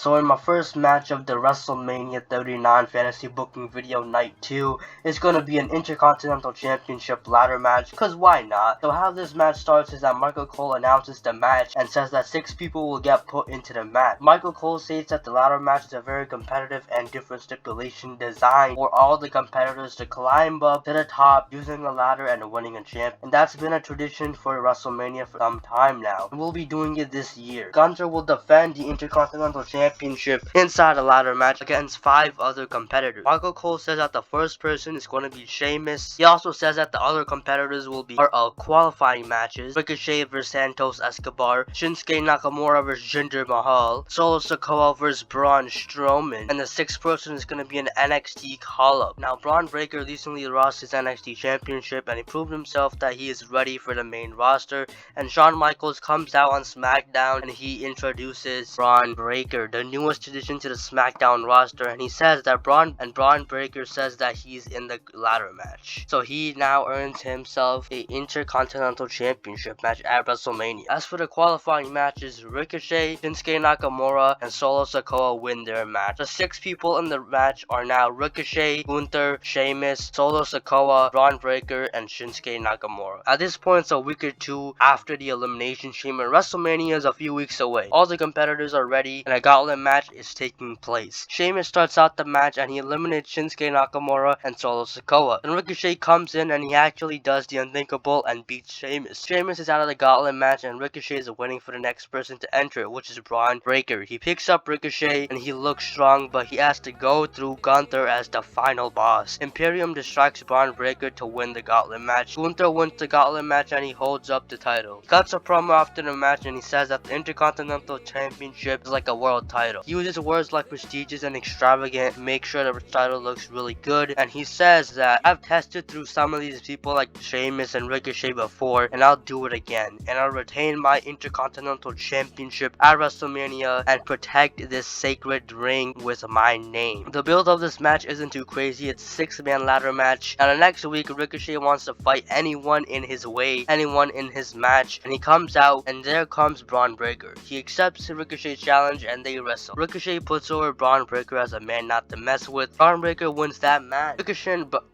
So in my first match of the WrestleMania 39 fantasy booking video night 2, it's going to be an Intercontinental Championship ladder match, cause why not? So how this match starts is that Michael Cole announces the match and says that 6 people will get put into the match. Michael Cole states that the ladder match is a very competitive and different stipulation designed for all the competitors to climb up to the top using the ladder and winning a champ. And that's been a tradition for WrestleMania for some time now. And we'll be doing it this year. Gunther will defend the Intercontinental Championship inside a ladder match against 5 other competitors. Michael Cole says that the first person is going to be Sheamus. He also says that the other competitors will be qualifying matches: Ricochet vs Santos Escobar, Shinsuke Nakamura vs Jinder Mahal, Solo Sikoa vs Braun Strowman, and the 6th person is going to be an NXT call-up. Now, Braun Breaker recently lost his NXT Championship and he proved himself that he is ready for the main roster, and Shawn Michaels comes out on SmackDown and he introduces Braun Breaker, the newest addition to the SmackDown roster, and he says that Braun Breaker says that he's in the ladder match. So he now earns himself a Intercontinental Championship match at WrestleMania. As for the qualifying matches, Ricochet, Shinsuke Nakamura, and Solo Sikoa win their match. The 6 people in the match are now Ricochet, Gunther, Sheamus, Solo Sikoa, Braun Breaker, and Shinsuke Nakamura. At this point, it's a week or 2 after the Elimination Chamber. WrestleMania is a few weeks away. All the competitors are ready and a gauntlet match is taking place. Sheamus starts out the match and he eliminates Shinsuke Nakamura and Solo Sikoa. Then Ricochet comes in and he actually does the unthinkable and beats Sheamus. Sheamus is out of the gauntlet match and Ricochet is waiting for the next person to enter, which is Braun Breaker. He picks up Ricochet and he looks strong, but he has to go through Gunther as the final boss. Imperium distracts Braun Breaker to win the gauntlet match. Gunther wins the gauntlet match and he holds up the title. He cuts a promo after the match and he says that the Intercontinental Championship is like a world title. He uses words like prestigious and extravagant to make sure the title looks really good, and he says that I've tested through some of these people like Sheamus and Ricochet before, and I'll do it again, and I'll retain my Intercontinental Championship at WrestleMania and protect this sacred ring with my name. The build of this match isn't too crazy. It's a 6-man ladder match, and the next week Ricochet wants to fight anyone in his way, anyone in his match, and he comes out and there comes Braun Breaker. He accepts Ricochet's challenge and they wrestle. Ricochet puts over Braun Breaker as a man not to mess with. Braun Breaker wins that match.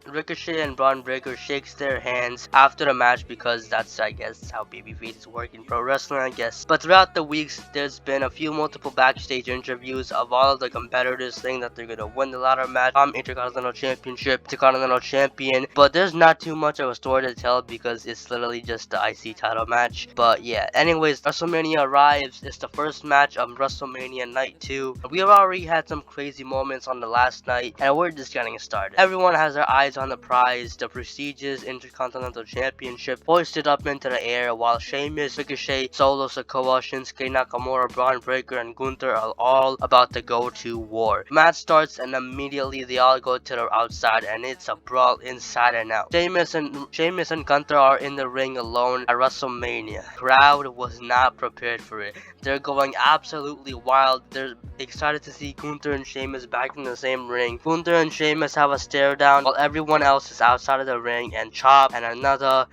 Ricochet and Braun Breaker shakes their hands after the match because that's, I guess, how babyfaces work in pro wrestling, I guess. But throughout the weeks, there's been a few multiple backstage interviews of all of the competitors saying that they're gonna win the ladder match, Intercontinental Championship, Intercontinental Champion. But there's not too much of a story to tell because it's literally just the IC title match. But yeah, anyways, WrestleMania arrives. It's the first match of WrestleMania Night 2. We have already had some crazy moments on the last night, and we're just getting started. Everyone has their eyes on the prize, the prestigious Intercontinental Championship, hoisted up into the air, while Sheamus, Ricochet, Solo Sikoa, Shinsuke Nakamura, Braun Breaker, and Gunther are all about to go to war. The match starts and immediately they all go to the outside and it's a brawl inside and out. Sheamus and Gunther are in the ring alone at WrestleMania. The crowd was not prepared for it. They're going absolutely wild. They're excited to see Gunther and Sheamus back in the same ring. Gunther and Sheamus have a stare down while everyone else is outside of the ring and chop and another,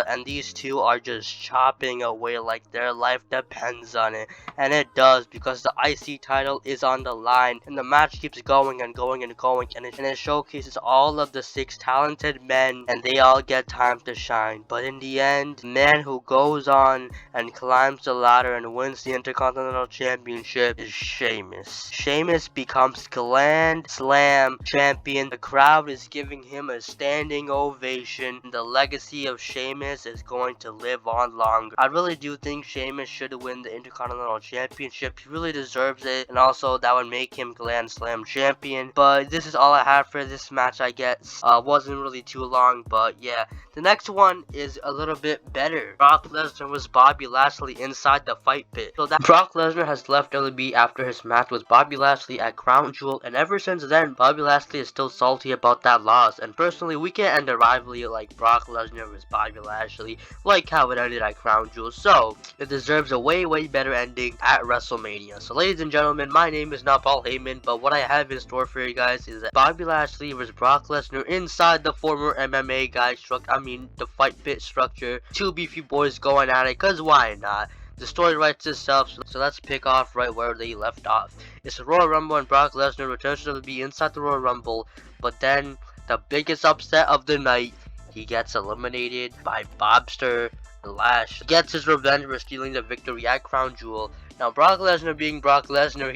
and these two are just chopping away like their life depends on it. And it does, because the IC title is on the line, and the match keeps going and going and going, and it showcases all of the 6 talented men, and they all get time to shine. But in the end, the man who goes on and climbs the ladder and wins the Intercontinental Championship is Sheamus. Sheamus becomes Grand Slam champion. The crowd is giving him a standing ovation. The legacy of Sheamus is going to live on longer. I really do think Sheamus should win the Intercontinental Championship. He really deserves it, and also that would make him Grand Slam champion. But this is all I have for this match, I guess. Wasn't really too long, but yeah. The next one is a little bit better. Brock Lesnar was Bobby Lashley inside the fight pit. So that Brock Lesnar has left LB after his match with Bobby Lashley at Crown Jewel, and ever since then, Bobby Lashley is still salty about that loss. And personally, we can't end a rivalry like Brock Lesnar versus Bobby Lashley, like how it ended at Crown Jewel. So it deserves a way better ending at WrestleMania. So ladies and gentlemen, my name is not Paul Heyman, but what I have in store for you guys is that Bobby Lashley versus Brock Lesnar inside the former MMA guy the fight pit structure. 2 beefy boys going at it, cause why not? The story writes itself, so let's pick off right where they left off. It's the Royal Rumble and Brock Lesnar returns to be inside the Royal Rumble, but then the biggest upset of the night, he gets eliminated by Bobster Lash. He gets his revenge for stealing the victory at Crown Jewel. Now Brock Lesnar being Brock Lesnar,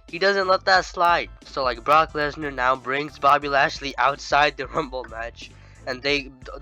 he doesn't let that slide. So like Brock Lesnar now brings Bobby Lashley outside the Rumble match, and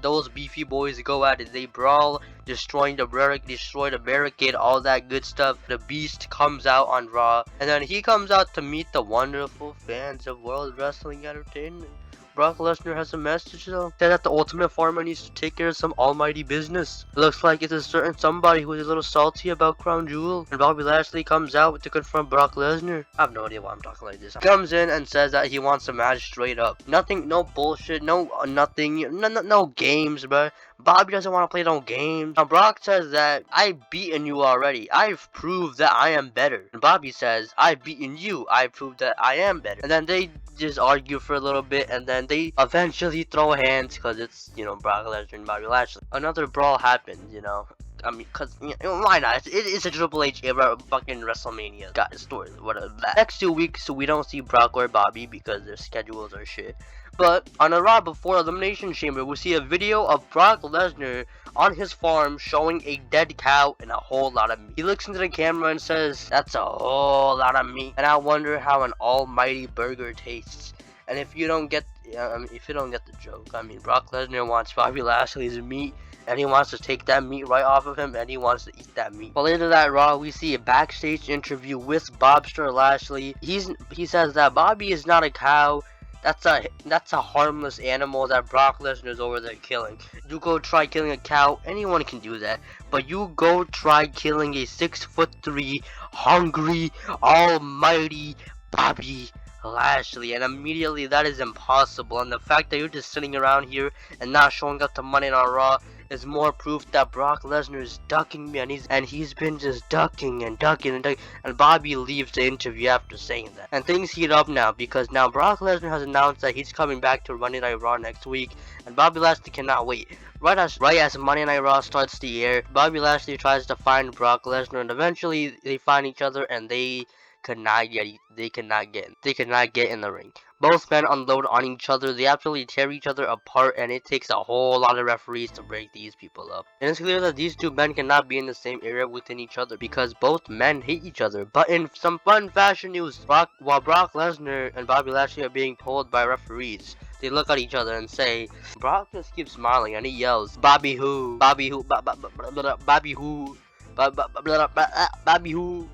those beefy boys go at it. They brawl, destroy the barricade, all that good stuff. The Beast comes out on Raw, and then he comes out to meet the wonderful fans of World Wrestling Entertainment. Brock Lesnar has a message though. Said that the Ultimate Farmer needs to take care of some almighty business. It looks like it's a certain somebody who is a little salty about Crown Jewel. And Bobby Lashley comes out to confront Brock Lesnar. I have no idea why I'm talking like this. He comes in and says that he wants a match straight up. Nothing, no bullshit, no nothing, no games, bro. Bobby doesn't want to play no games. Now Brock says that I've beaten you already. I've proved that I am better. And Bobby says I've beaten you. I've proved that I am better. And then they just argue for a little bit, and then they eventually throw hands because it's, you know, Brock Lesnar and Bobby Lashley. Another brawl happens, you know. I mean, cause why not? It is a Triple H era fucking WrestleMania. Got story. Whatever. Next 2 weeks, we don't see Brock or Bobby because their schedules are shit. But on a Raw before Elimination Chamber, we see a video of Brock Lesnar on his farm showing a dead cow and a whole lot of meat. He looks into the camera and says, "That's a whole lot of meat." And I wonder how an almighty burger tastes. And if you don't get, the joke, I mean, Brock Lesnar wants Bobby Lashley's meat, and he wants to take that meat right off of him, and he wants to eat that meat. Well, later that Raw, we see a backstage interview with Bobster Lashley. He says that Bobby is not a cow. That's a harmless animal that Brock Lesnar's over there killing. You go try killing a cow, anyone can do that. But you go try killing a 6'3", hungry, almighty Bobby Lashley, and immediately that is impossible. And the fact that you're just sitting around here and not showing up to Monday Night Raw is more proof that Brock Lesnar is ducking me, and he's been just ducking and ducking, and Bobby leaves the interview after saying that. And things heat up now, because now Brock Lesnar has announced that he's coming back to Monday Night Raw next week, and Bobby Lashley cannot wait. Right as Monday Night Raw starts the air, Bobby Lashley tries to find Brock Lesnar, and eventually they find each other, and they cannot get in the ring. Both men unload on each other, they absolutely tear each other apart, and it takes a whole lot of referees to break these people up. And it's clear that these two men cannot be in the same area within each other because both men hate each other. But in some fun fashion news, while Brock Lesnar and Bobby Lashley are being pulled by referees, they look at each other and say, Brock just keeps smiling and he yells, "Bobby who? Bobby who? Bobby who? Bobby who?"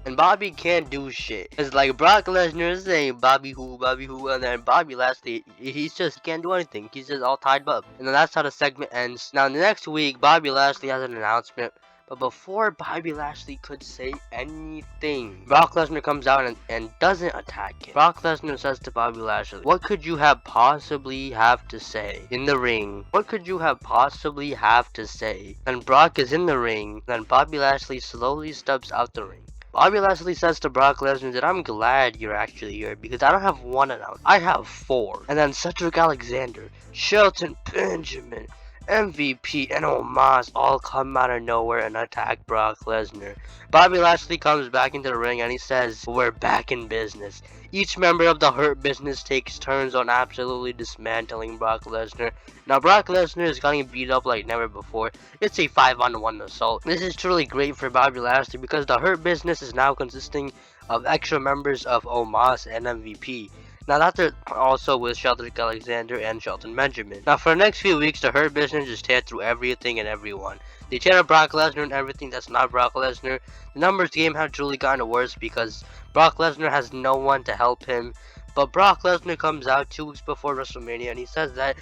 And Bobby can't do shit. It's like Brock Lesnar is saying Bobby who, and then Bobby Lashley, he can't do anything. He's just all tied up. And then that's how the segment ends. Now the next week, Bobby Lashley has an announcement. But before Bobby Lashley could say anything, Brock Lesnar comes out and doesn't attack him. Brock Lesnar says to Bobby Lashley, "What could you have possibly have to say in the ring? What could you have possibly have to say?" Then Brock is in the ring. Then Bobby Lashley slowly steps out the ring. Bobby Lashley says to Brock Lesnar that I'm glad you're actually here because I don't have one announcement. I have four. And then Cedric Alexander, Shelton Benjamin, MVP, and Omos all come out of nowhere and attack Brock Lesnar. Bobby Lashley comes back into the ring and he says, "We're back in business." Each member of the Hurt Business takes turns on absolutely dismantling Brock Lesnar. Now Brock Lesnar is getting beat up like never before. It's a 5-on-1 assault. This is truly great for Bobby Lashley because the Hurt Business is now consisting of extra members of Omos and MVP. Now that they're also with Cedric Alexander and Shelton Benjamin. Now for the next few weeks, the Hurt Business just tear through everything and everyone. They tear up Brock Lesnar and everything that's not Brock Lesnar. The numbers game have truly gotten worse because Brock Lesnar has no one to help him. But Brock Lesnar comes out 2 weeks before WrestleMania and he says that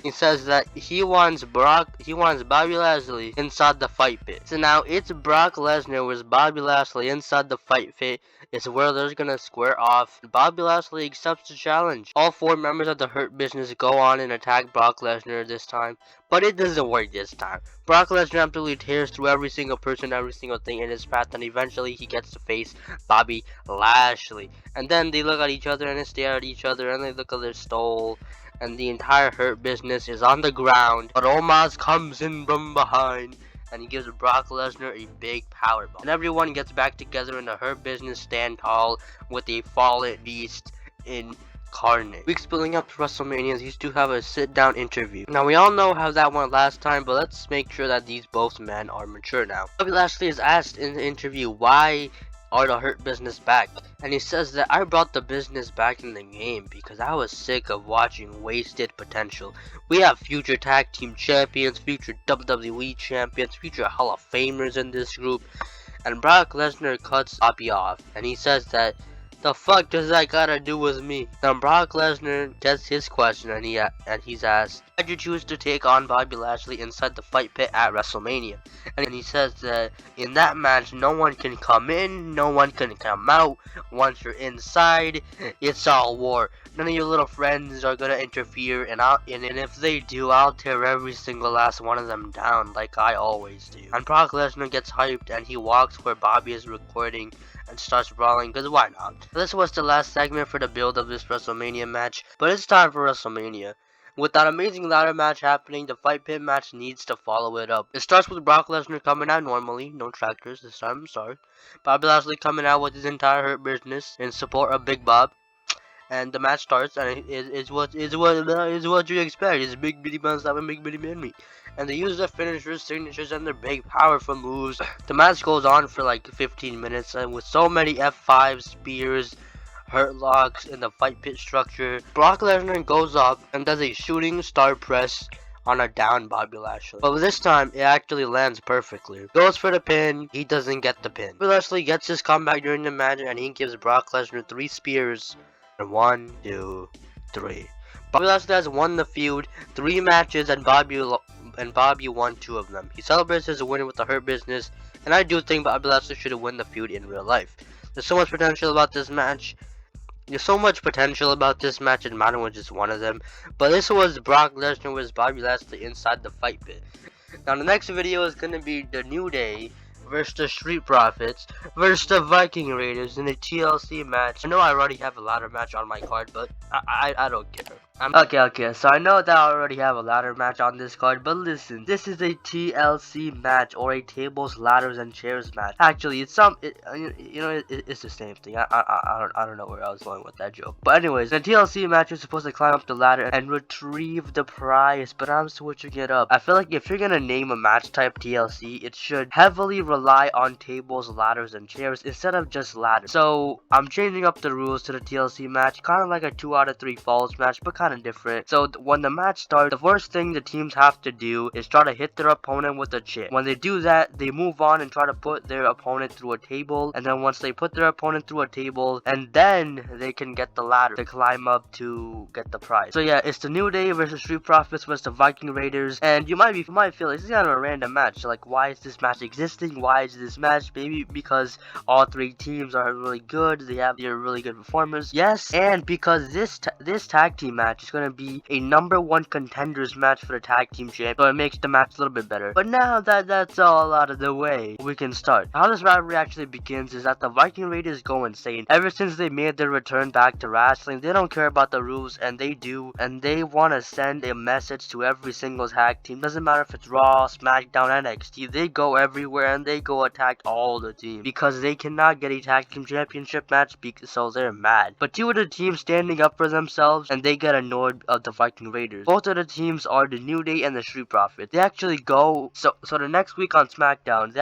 he wants Bobby Lashley inside the fight pit. So now it's Brock Lesnar with Bobby Lashley inside the fight pit. It's where they're gonna square off. Bobby Lashley accepts the challenge. All four members of the Hurt Business go on and attack Brock Lesnar this time. But it doesn't work this time. Brock Lesnar absolutely tears through every single person, every single thing in his path, and eventually he gets to face Bobby Lashley. And then they look at each other and they stare at each other and they look at their stole. And the entire Hurt Business is on the ground. But Omos comes in from behind and he gives Brock Lesnar a big powerbomb. And everyone gets back together in the Hurt Business stand hall with a fallen beast incarnate. Weeks building up to WrestleMania, these two have a sit-down interview. Now we all know how that went last time, but let's make sure that these both men are mature now. Bobby Lashley is asked in the interview why are the Hurt Business back, and he says that I brought the business back in the game because I was sick of watching wasted potential. We have future tag team champions, future WWE champions, future Hall of Famers in this group, and Brock Lesnar cuts Bobby off, and he says that the fuck does that gotta do with me? Then Brock Lesnar gets his question, and he's asked, why'd you choose to take on Bobby Lashley inside the fight pit at WrestleMania? And he says that in that match, no one can come in, no one can come out. Once you're inside, it's all war. None of your little friends are gonna interfere, and if they do, I'll tear every single last one of them down like I always do. And Brock Lesnar gets hyped, and he walks where Bobby is recording and starts brawling, because why not? This was the last segment for the build of this WrestleMania match, but it's time for WrestleMania. With that amazing ladder match happening, the fight pit match needs to follow it up. It starts with Brock Lesnar coming out normally, no tractors this time, I'm sorry. Bobby Lashley coming out with his entire Hurt Business in support of Big Bob. And the match starts, and it's what you expect. It's big bitty man slapping big bitty man meat. And they use their finishers, signatures, and their big powerful moves. The match goes on for like 15 minutes, and with so many F5 spears, hurt locks in the fight pit structure, Brock Lesnar goes up and does a shooting star press on a down Bobby Lashley. But this time, it actually lands perfectly. Goes for the pin, he doesn't get the pin. Bobby Lashley gets his comeback during the match, and he gives Brock Lesnar 3 spears. And 1, 2, 3. Bobby Lashley has won the feud 3 matches, and Bobby won 2 of them. He celebrates his win with the Hurt Business, and I do think Bobby Lashley should have won the feud in real life. There's so much potential about this match. And Madden was just one of them. But this was Brock Lesnar vs Bobby Lashley inside the fight pit. Now the next video is gonna be the New Day versus the Street Profits versus the Viking Raiders in a TLC match. I know I already have a ladder match on my card, but I don't care. Okay, so I know that I already have a ladder match on this card, but listen, this is a TLC match, or a tables, ladders, and chairs match. Actually, it's it's the same thing. I don't know where I was going with that joke. But anyways, the TLC match, you're supposed to climb up the ladder and retrieve the prize, but I'm switching it up. I feel like if you're gonna name a match type TLC, it should heavily rely on tables, ladders, and chairs instead of just ladders. So I'm changing up the rules to the TLC match, kind of like a 2 out of 3 falls match, but kind of different. So when the match starts, the first thing the teams have to do is try to hit their opponent with a chair. When they do that, they move on and try to put their opponent through a table, and then once they put their opponent through a table, and then they can get the ladder to climb up to get the prize. So yeah, it's the New Day versus Street Profits versus the Viking Raiders, and you might feel like this is kind of a random match. Like, why is this match existing? Why is this match? Maybe because all 3 teams are really good, they're really good performers. Yes, and because this tag team match is going to be a #1 contenders match for the tag team champ, so it makes the match a little bit better. But now that that's all out of the way, we can start. How this rivalry actually begins is that the Viking Raiders go insane. Ever since they made their return back to wrestling, they don't care about the rules, and they want to send a message to every single tag team. Doesn't matter if it's Raw, SmackDown, NXT, they go everywhere and they go attack all the teams because they cannot get a tag team championship match, so they're mad. But 2 of the teams standing up for themselves, and they get annoyed of the Viking Raiders. Both of the teams are the New Day and the Street Profits. They actually go, so the next week on SmackDown,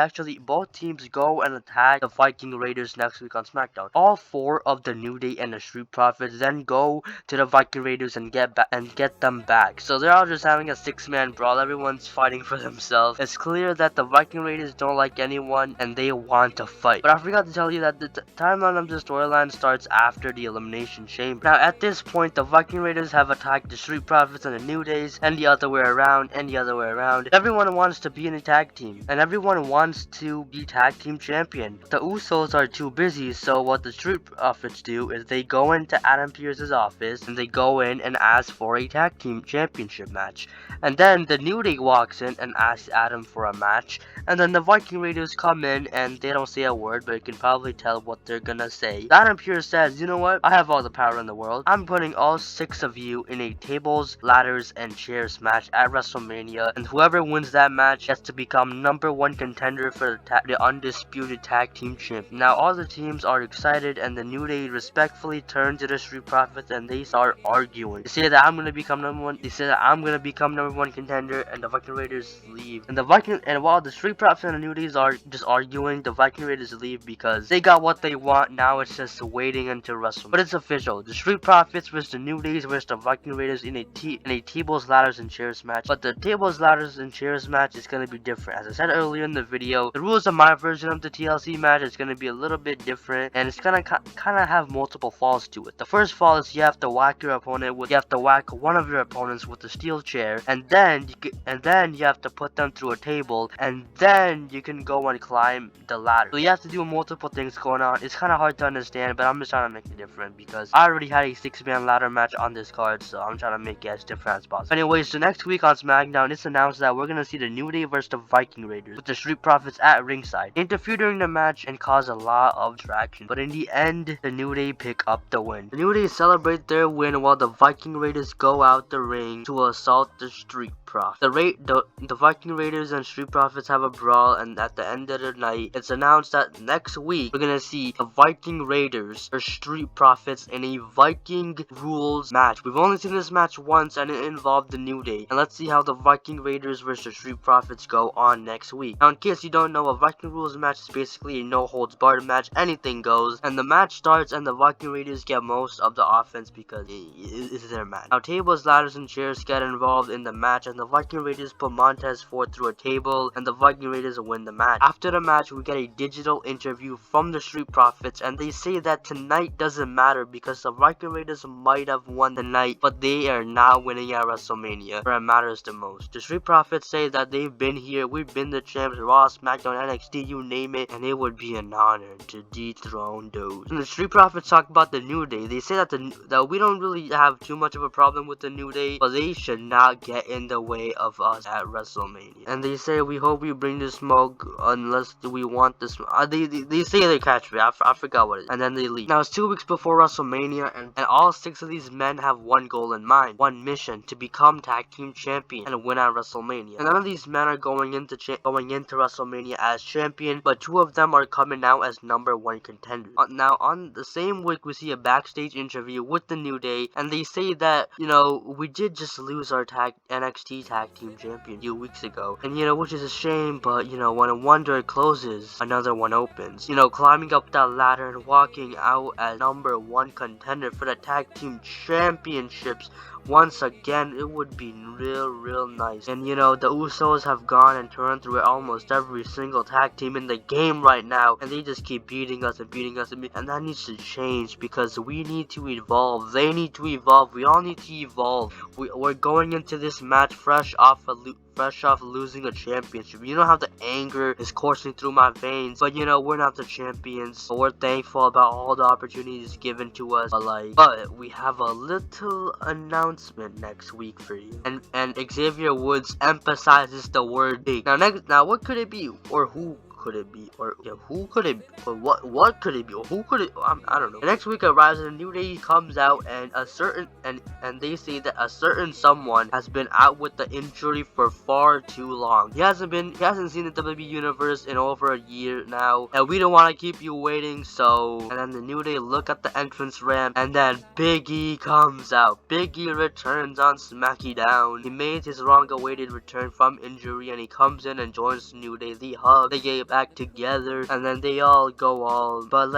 both teams go and attack the Viking Raiders next week on SmackDown. All 4 of the New Day and the Street Profits then go to the Viking Raiders and get them back. So they're all just having a 6-man brawl. Everyone's fighting for themselves. It's clear that the Viking Raiders don't like anyone and they want to fight. But I forgot to tell you that the timeline of the storyline starts after the Elimination Chamber. Now at this point, the Viking Raiders have attacked the Street Profits and the New Days, and the other way around, and the other way around. Everyone wants to be in a tag team, and everyone wants to be tag team champion. The Usos are too busy, so what the Street Profits do is they go into Adam Pearce's office, and they go in and ask for a tag team championship match. And then the New Day walks in and asks Adam for a match, and then the Viking Raiders Raiders come in and they don't say a word, but you can probably tell what they're gonna say. Adam Pearce says, you know what? I have all the power in the world. I'm putting all 6 of you in a tables, ladders, and chairs match at WrestleMania, and whoever wins that match gets to become #1 contender for the undisputed tag team champ. Now all the teams are excited, and the New Day respectfully turn to the Street Profits and they start arguing. They say that I'm gonna become #1. They say that I'm gonna become #1 contender, and the Viking Raiders leave. And while the Street Profits and the New Days are just arguing, the Viking Raiders leave because they got what they want. Now it's just waiting until WrestleMania. But it's official. The Street Profits versus the New Days versus the Viking Raiders in a tables, ladders, and chairs match. But the tables, ladders, and chairs match is gonna be different. As I said earlier in the video, the rules of my version of the TLC match is gonna be a little bit different, and it's gonna kind of have multiple falls to it. The first fall is you have to whack one of your opponents with a steel chair, and then you have to put them through a table, and then you can go and climb the ladder. So you have to do multiple things going on. It's kind of hard to understand, but I'm just trying to make it different because I already had a 6-man ladder match on this card, so I'm trying to make it as different as possible. Anyways, so next week on SmackDown, it's announced that we're gonna see the New Day versus the Viking Raiders, with the Street Profits at ringside, interfere during the match and cause a lot of distraction. But in the end, the New Day pick up the win. The New Day celebrate their win while the Viking Raiders go out the ring to assault the Street Profits. The Viking Raiders and Street Profits have a brawl, and at the end of the night, it's announced that next week we're gonna see the Viking Raiders or Street Profits in a Viking rules match. We've only seen this match once, and it involved the New Day. And let's see how the Viking Raiders versus the Street Profits go on next week. Now, in case you don't know, a Viking rules match is basically a no holds barred match. Anything goes, and the match starts, and the Viking Raiders get most of the offense because it's their match. Now, tables, ladders, and chairs get involved in the match, and the Viking Raiders put Montez Ford through a table, and the Viking Raiders win the match. After the match, we get a digital interview from the Street Profits, and they say that tonight doesn't matter because the Viking Raiders might have won the night, but they are not winning at WrestleMania, where it matters the most. The Street Profits say that they've been here, we've been the champs, Raw, SmackDown, NXT, you name it, and it would be an honor to dethrone those. And the Street Profits talk about the New Day. They say that we don't really have too much of a problem with the New Day, but they should not get in the way of us at WrestleMania. And they say, we hope you bring the smoke unless we want this. They say they catch me. I forgot what it is. And then they leave. Now it's 2 weeks before WrestleMania, and all 6 of these men have one goal in mind, one mission: to become tag team champion and win at WrestleMania. And none of these men are going into WrestleMania as champion, but 2 of them are coming out as #1 contenders. Now on the same week, we see a backstage interview with the New Day, and they say that, you know, we did just lose our NXT tag team champion a few weeks ago, and you know, which is a shame, but you know, when one door closes, another one opens. You know, climbing up that ladder and walking out as #1 contender for the tag team championships once again, it would be real nice. And you know, the Usos have gone and turned through almost every single tag team in the game right now, and they just keep beating us, and that needs to change because we need to evolve. They need to evolve. We all need to evolve. We're going into this match fresh off losing a championship. You know how the anger is coursing through my veins, but you know, we're not the champions, so we're thankful about all the opportunities given to us, but we have a little announcement next week for you, and Xavier Woods emphasizes the word big. Now what could it be, or who could it be, or who could it be, or what could it be, or who could it, I don't know. The next week arrives and a New Day comes out, and they say that a certain someone has been out with the injury for far too long. He hasn't seen the WWE universe in over a year now, and we don't want to keep you waiting. So, and then the New Day look at the entrance ramp, and then Big E comes out. Big E returns on SmackDown. He made his long-awaited return from injury, and he comes in and joins the New Day. They hug, they get back together, and then they all go all, but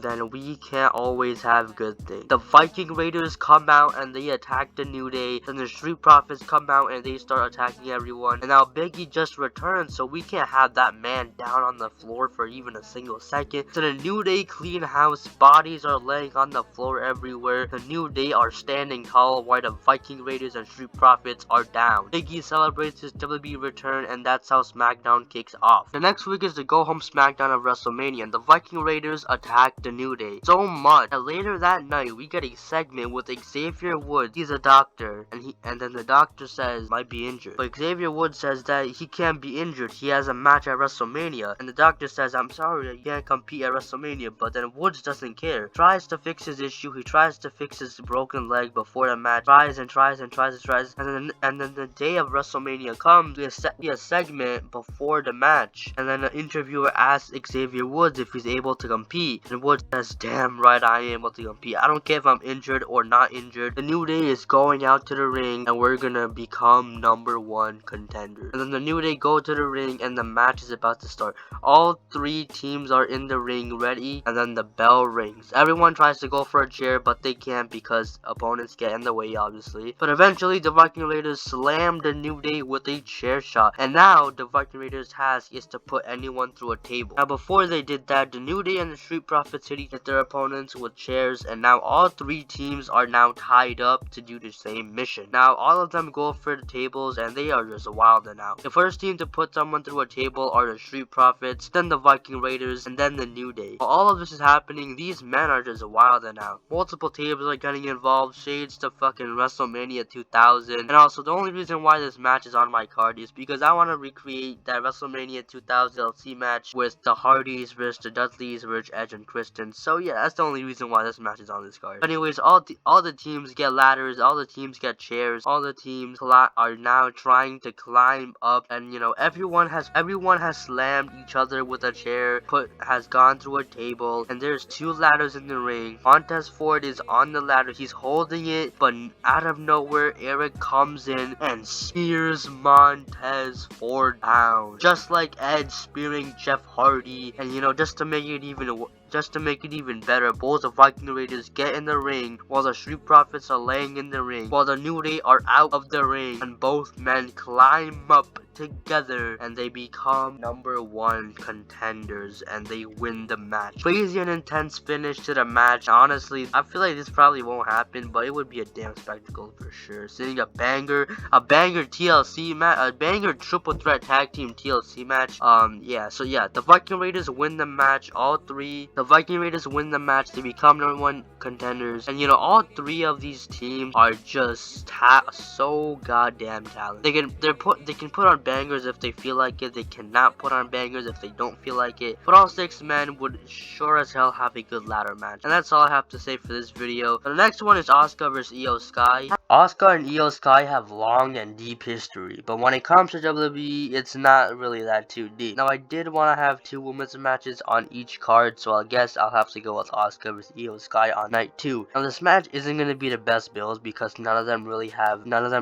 then we can't always have good things. The Viking Raiders come out and they attack the New Day, then the Street Profits come out and they start attacking everyone, and now Big E just returned, so we can't have that man down on the floor for even a single second. So the New Day clean house, bodies are laying on the floor everywhere. The New Day are standing tall while the Viking Raiders and Street Profits are down. Big E celebrates his WWE return, and that's how SmackDown kicks off. The next week is the go home SmackDown of WrestleMania, and the Viking Raiders attack the New Day so much that later that night we get a segment with Xavier Woods. He's a doctor, and then the doctor says might be injured, but Xavier Woods says that he can't be injured. He has a match at WrestleMania, and the doctor says, "I'm sorry, you can't compete at WrestleMania." But then Woods doesn't care. Tries to fix his issue. He tries to fix his broken leg before the match. Tries, and then the day of WrestleMania comes. We a segment before the match, and then the interviewer asks Xavier Woods if he's able to compete, and Woods says, "Damn right, I am able to compete. I don't care if I'm injured or not injured. The New Day is going out to the ring, and we're gonna become #1 contenders." And then the New Day go to the ring, and the match is about to start. All three teams are in the ring ready, and then the bell rings. Everyone tries to go for a chair, but they can't because opponents get in the way, obviously. But eventually, the Viking Raiders slam the New Day with a chair shot, and now the Viking Raiders' task is to put anyone through a table. Now, before they did that, the New Day and the Street Profits hit their opponents with chairs, and now all three teams are now tied up to do the same mission. Now, all of them go for the tables, and they are just wild now. The first team to put someone through a table are the Street Profits, then the Viking Raiders, and then the New Day. While all of this is happening, these men are just wild now. Multiple tables are getting involved, shades to fucking WrestleMania 2000, and also the only reason why this match is on my card is because I want to recreate that WrestleMania 2000 TLC match with the Hardys versus the Dudleys versus Edge and Christian. So yeah, that's the only reason why this match is on this card. Anyways, all the teams get ladders, all the teams get chairs, all the teams are now trying to climb up, and you know, everyone has slammed each other with a chair, has gone through a table, and there's 2 ladders in the ring. Montez Ford is on the ladder, he's holding it, but out of nowhere Eric comes in and spears Montez Ford down, just like Edge spearing Jeff Hardy. And you know, just to make it even better, both the Viking Raiders get in the ring while the Street Profits are laying in the ring, while the New Day are out of the ring, and both men climb up together and they become #1 contenders and they win the match. Crazy and intense finish to the match. Honestly, I feel like this probably won't happen, but it would be a damn spectacle for sure. Seeing a banger TLC match, a banger triple threat tag team TLC match. Yeah, the Viking Raiders win the match. The Viking Raiders win the match. They become #1 contenders, and you know, all 3 of these teams are just so goddamn talented. They can put on bangers if they feel like it. They cannot put on bangers if they don't feel like it. But all 6 men would sure as hell have a good ladder match. And that's all I have to say for this video. The next one is Auska versus Iyo Sky. Auska and Iyo Sky have long and deep history, but when it comes to WWE, it's not really that too deep. Now, I did want to have 2 women's matches on each card, so I guess I'll have to go with Auska versus Iyo Sky on night 2. Now, this match isn't going to be the best builds because none of them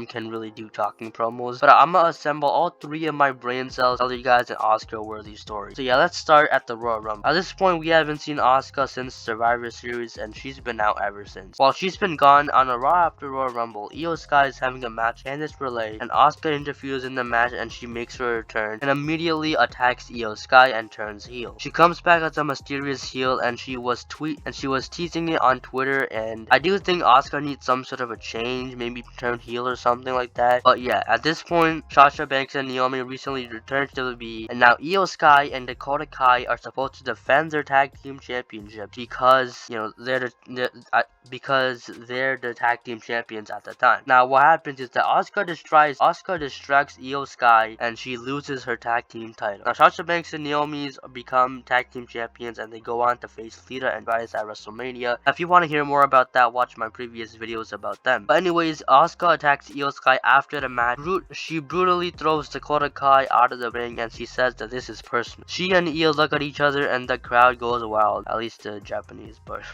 can really do talking promos, but I'm gonna assemble all 3 of my brain cells, tell you guys an Oscar-worthy story. So yeah, let's start at the Royal Rumble. At this point, we haven't seen Auska since Survivor Series, and she's been out ever since. While she's been gone, on a Raw after Royal Rumble, Iyo Sky is having a match and it's relay, and Auska interferes in the match and she makes her return and immediately attacks Iyo Sky and turns heel. She comes back as a mysterious heel, and she was teasing it on Twitter, and I do think Auska needs some sort of a change, maybe turn heel or something like that. But yeah, at this point, Sasha Banks and Naomi recently returned to WWE, and now Iyo Sky and Dakota Kai are supposed to defend their tag team championship because, you know, they're the tag team champions at the time. Now, what happens is that Auska distracts Iyo Sky, and she loses her tag team title. Now, Sasha Banks and Naomi become tag team champions, and they go on to face Lita and Bryce at WrestleMania. If you want to hear more about that, watch my previous videos about them. But anyways, Auska attacks Iyo Sky after the match. She brutally throws Dakota Kai out of the ring, and she says that this is personal. She and Iyo look at each other, and the crowd goes wild, at least the Japanese part.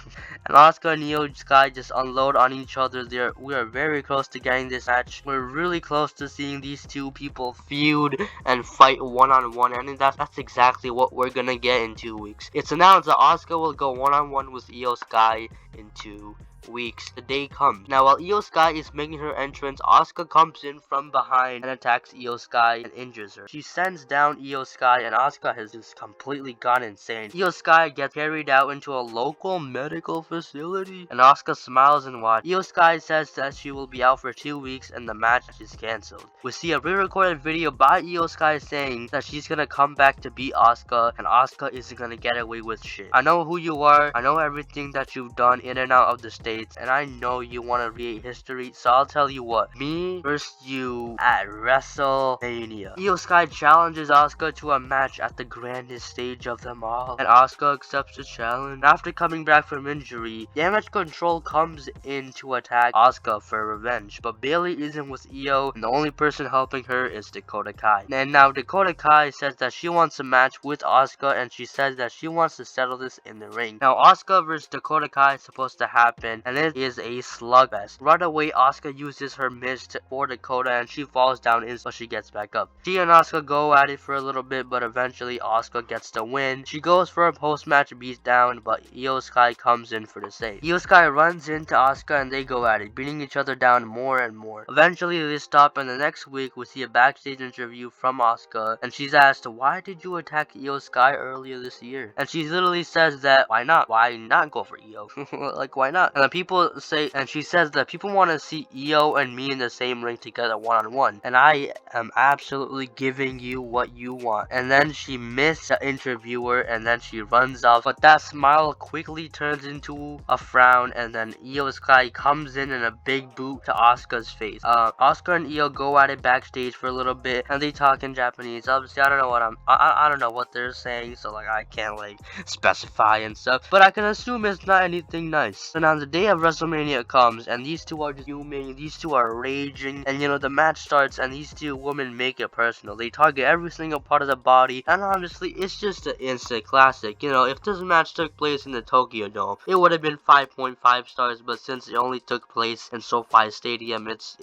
And Auska and Iyo Sky just unload on each other. We are very close to getting this match. We're really close to seeing these 2 people feud and fight one-on-one, and that's exactly what we're gonna get in 2 weeks. It's announced that Auska will go one-on-one with Iyo Sky in 2 weeks, the day comes. Now while Iyo Sky is making her entrance, Auska comes in from behind and attacks Iyo Sky and injures her. She sends down Iyo Sky and Auska has just completely gone insane. Iyo Sky gets carried out into a local medical facility and Auska smiles and watches. Iyo Sky says that she will be out for 2 weeks and the match is cancelled. We see a re-recorded video by Iyo Sky saying that she's gonna come back to beat Auska and Auska isn't gonna get away with shit. I know who you are, I know everything that you've done in and out of the States, and I know you want to create history, so I'll tell you what. Me versus you at WrestleMania. Iyo Sky challenges Auska to a match at the grandest stage of them all, and Auska accepts the challenge. After coming back from injury, Damage Control comes in to attack Auska for revenge, but Bailey isn't with Iyo, and the only person helping her is Dakota Kai. And now Dakota Kai says that she wants a match with Auska, and she says that she wants to settle this in the ring. Now Auska versus Dakota Kai is supposed to happen, and it is a slugfest. Right away, Auska uses her mist for Dakota, and she falls down but she gets back up. She and Auska go at it for a little bit, but eventually Auska gets the win. She goes for a post-match beatdown, but Iyo Sky comes in for the save. Iyo Sky runs into Auska and they go at it, beating each other down more and more. Eventually they stop, and the next week we see a backstage interview from Auska, and she's asked, why did you attack Iyo Sky earlier this year? And she literally says that, why not? Why not go for Iyo? Like, why not? And the people say, and she says that people want to see Iyo and me in the same ring together one-on-one, and I am absolutely giving you what you want. And then she missed the interviewer, and then she runs off, but that smile quickly turns into a frown, and then Iyo Sky comes in a big boot to Asuka's face. Auska and Iyo go at it backstage for a little bit, and they talk in Japanese. Obviously, I don't know what I don't know what they're saying, so like I can't like specify and stuff, but I can assume it's not anything nice. So now the day of WrestleMania comes, and these two are just fuming, these two are raging, and you know, the match starts, and these two women make it personal. They target every single part of the body, and honestly, it's just an instant classic. You know, if this match took place in the Tokyo Dome, it would have been 5.5 stars, but since it only took place in SoFi Stadium, it's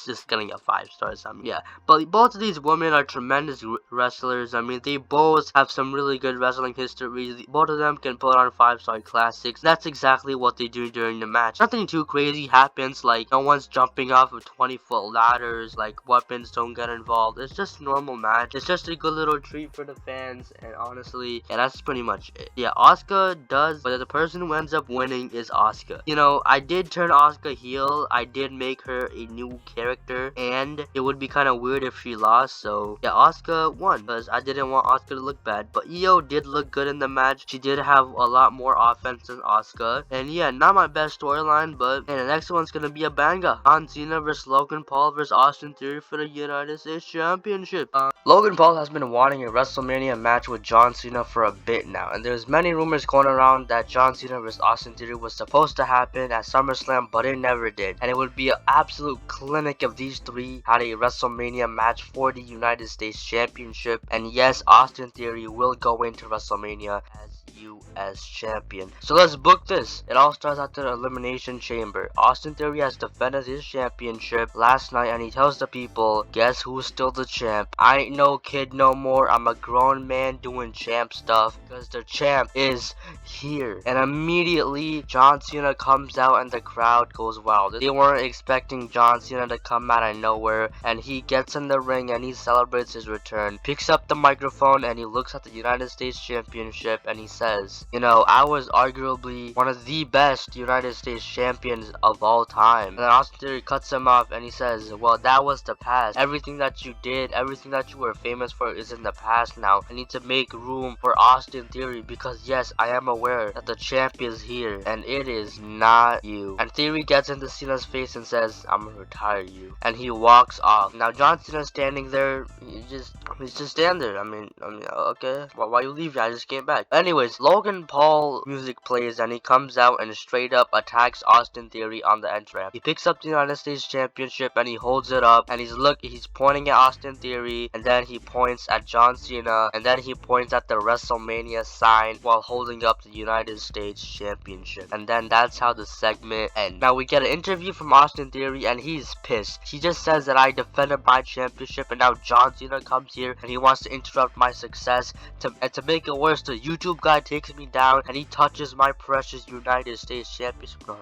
just getting a 5 stars. I mean, yeah, but both of these women are tremendous wrestlers. I mean, they both have some really good wrestling history. Both of them can put on 5-star classics. That's exactly what they do during the match. Nothing too crazy happens, like no one's jumping off of 20-foot ladders, like weapons don't get involved. It's just a normal match. It's just a good little treat for the fans, and honestly, yeah, that's pretty much it. Yeah, Auska does, but the person who ends up winning is Auska. You know, I did turn Auska heel. I did make her a new character, and it would be kind of weird if she lost, so yeah, Auska won, because I didn't want Auska to look bad, but Iyo did look good in the match. She did have a lot more offense than Auska, and yeah, not my best storyline, but the next one's gonna be a banger. John Cena versus Logan Paul versus Austin Theory for the United States Championship. Logan Paul has been wanting a WrestleMania match with John Cena for a bit now, and there's many rumors going around that John Cena versus Austin Theory was supposed to happen at SummerSlam, but it never did, and it would be an absolute clinic if these three had a WrestleMania match for the United States Championship. And yes, Austin Theory will go into WrestleMania as US champion. So let's book this. It all starts at the Elimination Chamber. Austin Theory has defended his championship last night, and he tells the people, guess who's still the champ? I ain't no kid no more. I'm a grown man doing champ stuff, because the champ is here. And immediately John Cena comes out and the crowd goes wild. They weren't expecting John Cena to come out of nowhere, and he gets in the ring and he celebrates his return, picks up the microphone, and he looks at the United States Championship and he says, you know, I was arguably one of the best United States champions of all time. And then Austin Theory cuts him off and he says, well, that was the past. Everything that you did, everything that you were famous for is in the past now. I need to make room for Austin Theory, because yes, I am aware that the champ is here and it is not you. And Theory gets into Cena's face and says, I'm gonna retire you, and he walks off. Now John Cena's standing there, he's just standing there. I mean, okay, why you leaving? I just came back. Anyways, Logan Paul music plays and he comes out and straight up attacks Austin Theory on the entrance ramp. He picks up the United States Championship and he holds it up, and he's pointing at Austin Theory, and then he points at John Cena, and then he points at the WrestleMania sign while holding up the United States Championship. And then that's how the segment ends. Now we get an interview from Austin Theory and he's pissed. He just says that I defended my championship and now John Cena comes here and he wants to interrupt my success. To make it worse, the YouTube guy takes me down and he touches my precious United States Championship. No.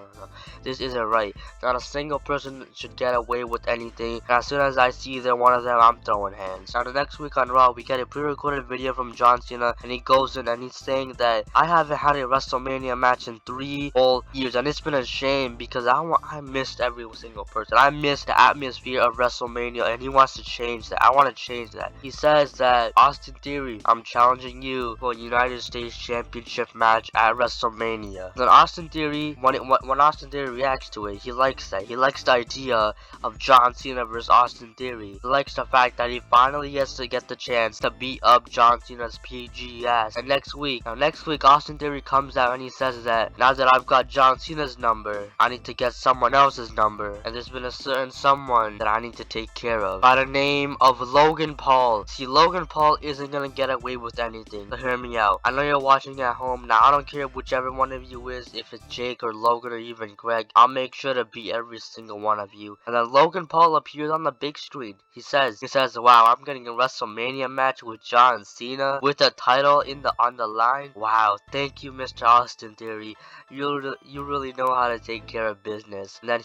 This isn't right. Not a single person should get away with anything. And as soon as I see either one of them, I'm throwing hands. Now the next week on Raw, we get a pre-recorded video from John Cena, and he goes in and he's saying that I haven't had a WrestleMania match in 3 whole years, and it's been a shame because I missed every single person. I missed the atmosphere of WrestleMania, and he wants to change that. I want to change that. He says that Austin Theory, I'm challenging you for a United States Championship match at WrestleMania. Then Austin Theory, when Austin Theory reacts to it, he likes that. He likes the idea of John Cena versus Austin Theory. He likes the fact that he finally gets to get the chance to beat up John Cena's PG ass. And next week Austin Theory comes out and he says that now that I've got John Cena's number, I need to get someone else's number. And there's been a certain someone that I need to take care of by the name of Logan Paul. See, Logan Paul isn't gonna get away with anything. So hear me out. I know you're watching at home. Now I don't care whichever one of you is, if it's Jake or Logan or even Greg. I'll make sure to beat every single one of you. And then Logan Paul appears on the big screen. He says, wow, I'm getting a WrestleMania match with John Cena with the title on the line. Wow, thank you, Mr. Austin Theory. You really know how to take care of business. And then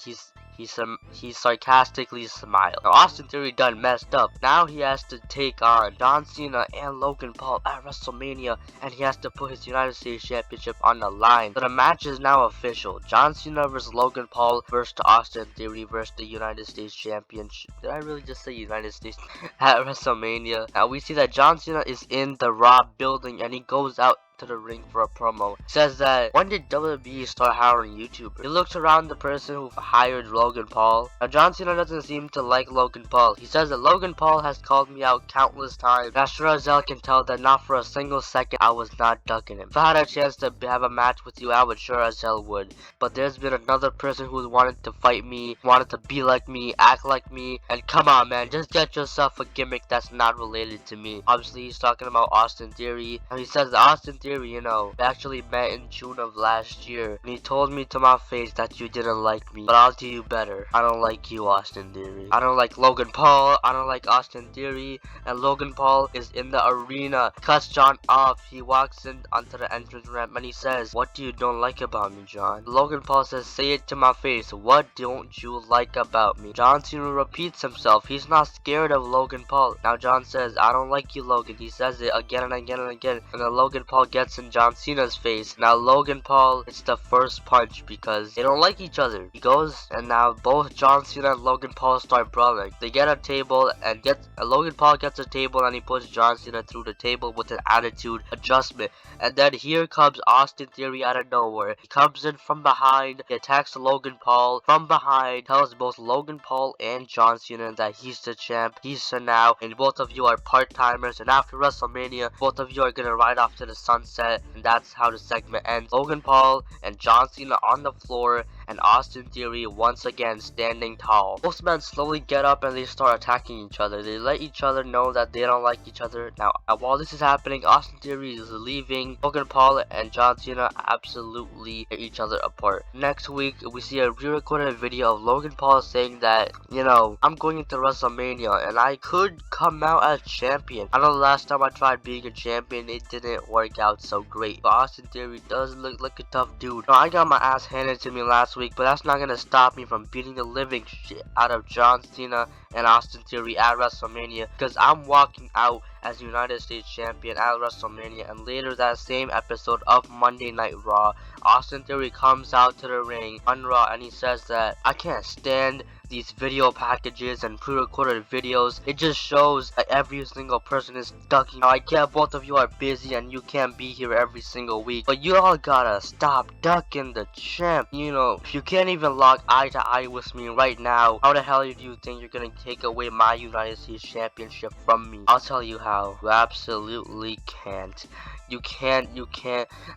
he sarcastically smiled. Now Austin Theory done messed up. Now he has to take on John Cena and Logan Paul at WrestleMania, and he has to put his United States Championship on the line. So the match is now official. John Cena versus Logan Paul versus Austin Theory versus the United States Championship. Did I really just say United States at WrestleMania? Now we see that John Cena is in the Raw building and he goes out to the ring for a promo. Says that when did WWE start hiring YouTubers? He looks around the person who hired Logan Paul. Now John Cena doesn't seem to like Logan Paul. He says that Logan Paul has called me out countless times. And I sure as hell can tell that not for a single second I was not ducking him. If I had a chance to have a match with you, I would sure as hell would. But there's been another person who's wanted to fight me, wanted to be like me, act like me, and come on man, just get yourself a gimmick that's not related to me. Obviously he's talking about Austin Theory, and he says that Austin Theory, you know, we actually met in June of last year, and he told me to my face that you didn't like me, but I'll do you better. I don't like you, Austin Theory. I don't like Logan Paul, I don't like Austin Theory, and Logan Paul is in the arena, cuts John off. He walks in onto the entrance ramp and he says, what do you don't like about me, John? Logan Paul says, say it to my face, what don't you like about me? John Cena repeats himself. He's not scared of Logan Paul. Now John says, I don't like you, Logan. He says it again and again and again, and then Logan Paul gets in John Cena's face. Now Logan Paul hits the first punch because they don't like each other. He goes, and now both John Cena and Logan Paul start brawling. They get a table and Logan Paul gets a table and he puts John Cena through the table with an attitude adjustment. And then here comes Austin Theory out of nowhere. He comes in from behind, he attacks Logan Paul from behind, tells both Logan Paul and John Cena that he's the champ, he's the now, and both of you are part-timers, and after WrestleMania, both of you are gonna ride off to the sunset. And that's how the segment ends. Logan Paul and John Cena on the floor, and Austin Theory once again standing tall. Both men slowly get up and they start attacking each other. They let each other know that they don't like each other. Now, while this is happening, Austin Theory is leaving. Logan Paul and John Cena absolutely tear each other apart. Next week, we see a re-recorded video of Logan Paul saying that, you know, I'm going into WrestleMania and I could come out as champion. I know the last time I tried being a champion, it didn't work out so great. But Austin Theory does look like a tough dude. Now, I got my ass handed to me last week, but that's not gonna stop me from beating the living shit out of John Cena and Austin Theory at WrestleMania, because I'm walking out as United States Champion at WrestleMania. And later that same episode of Monday Night Raw, Austin Theory comes out to the ring on Raw and he says that I can't stand these video packages and pre-recorded videos. It just shows that every single person is ducking. Now, I get both of you are busy and you can't be here every single week, but you all gotta stop ducking the champ. You know, if you can't even lock eye to eye with me right now, how the hell do you think you're gonna take away my United States Championship from me? I'll tell you how. You absolutely can't. You can't.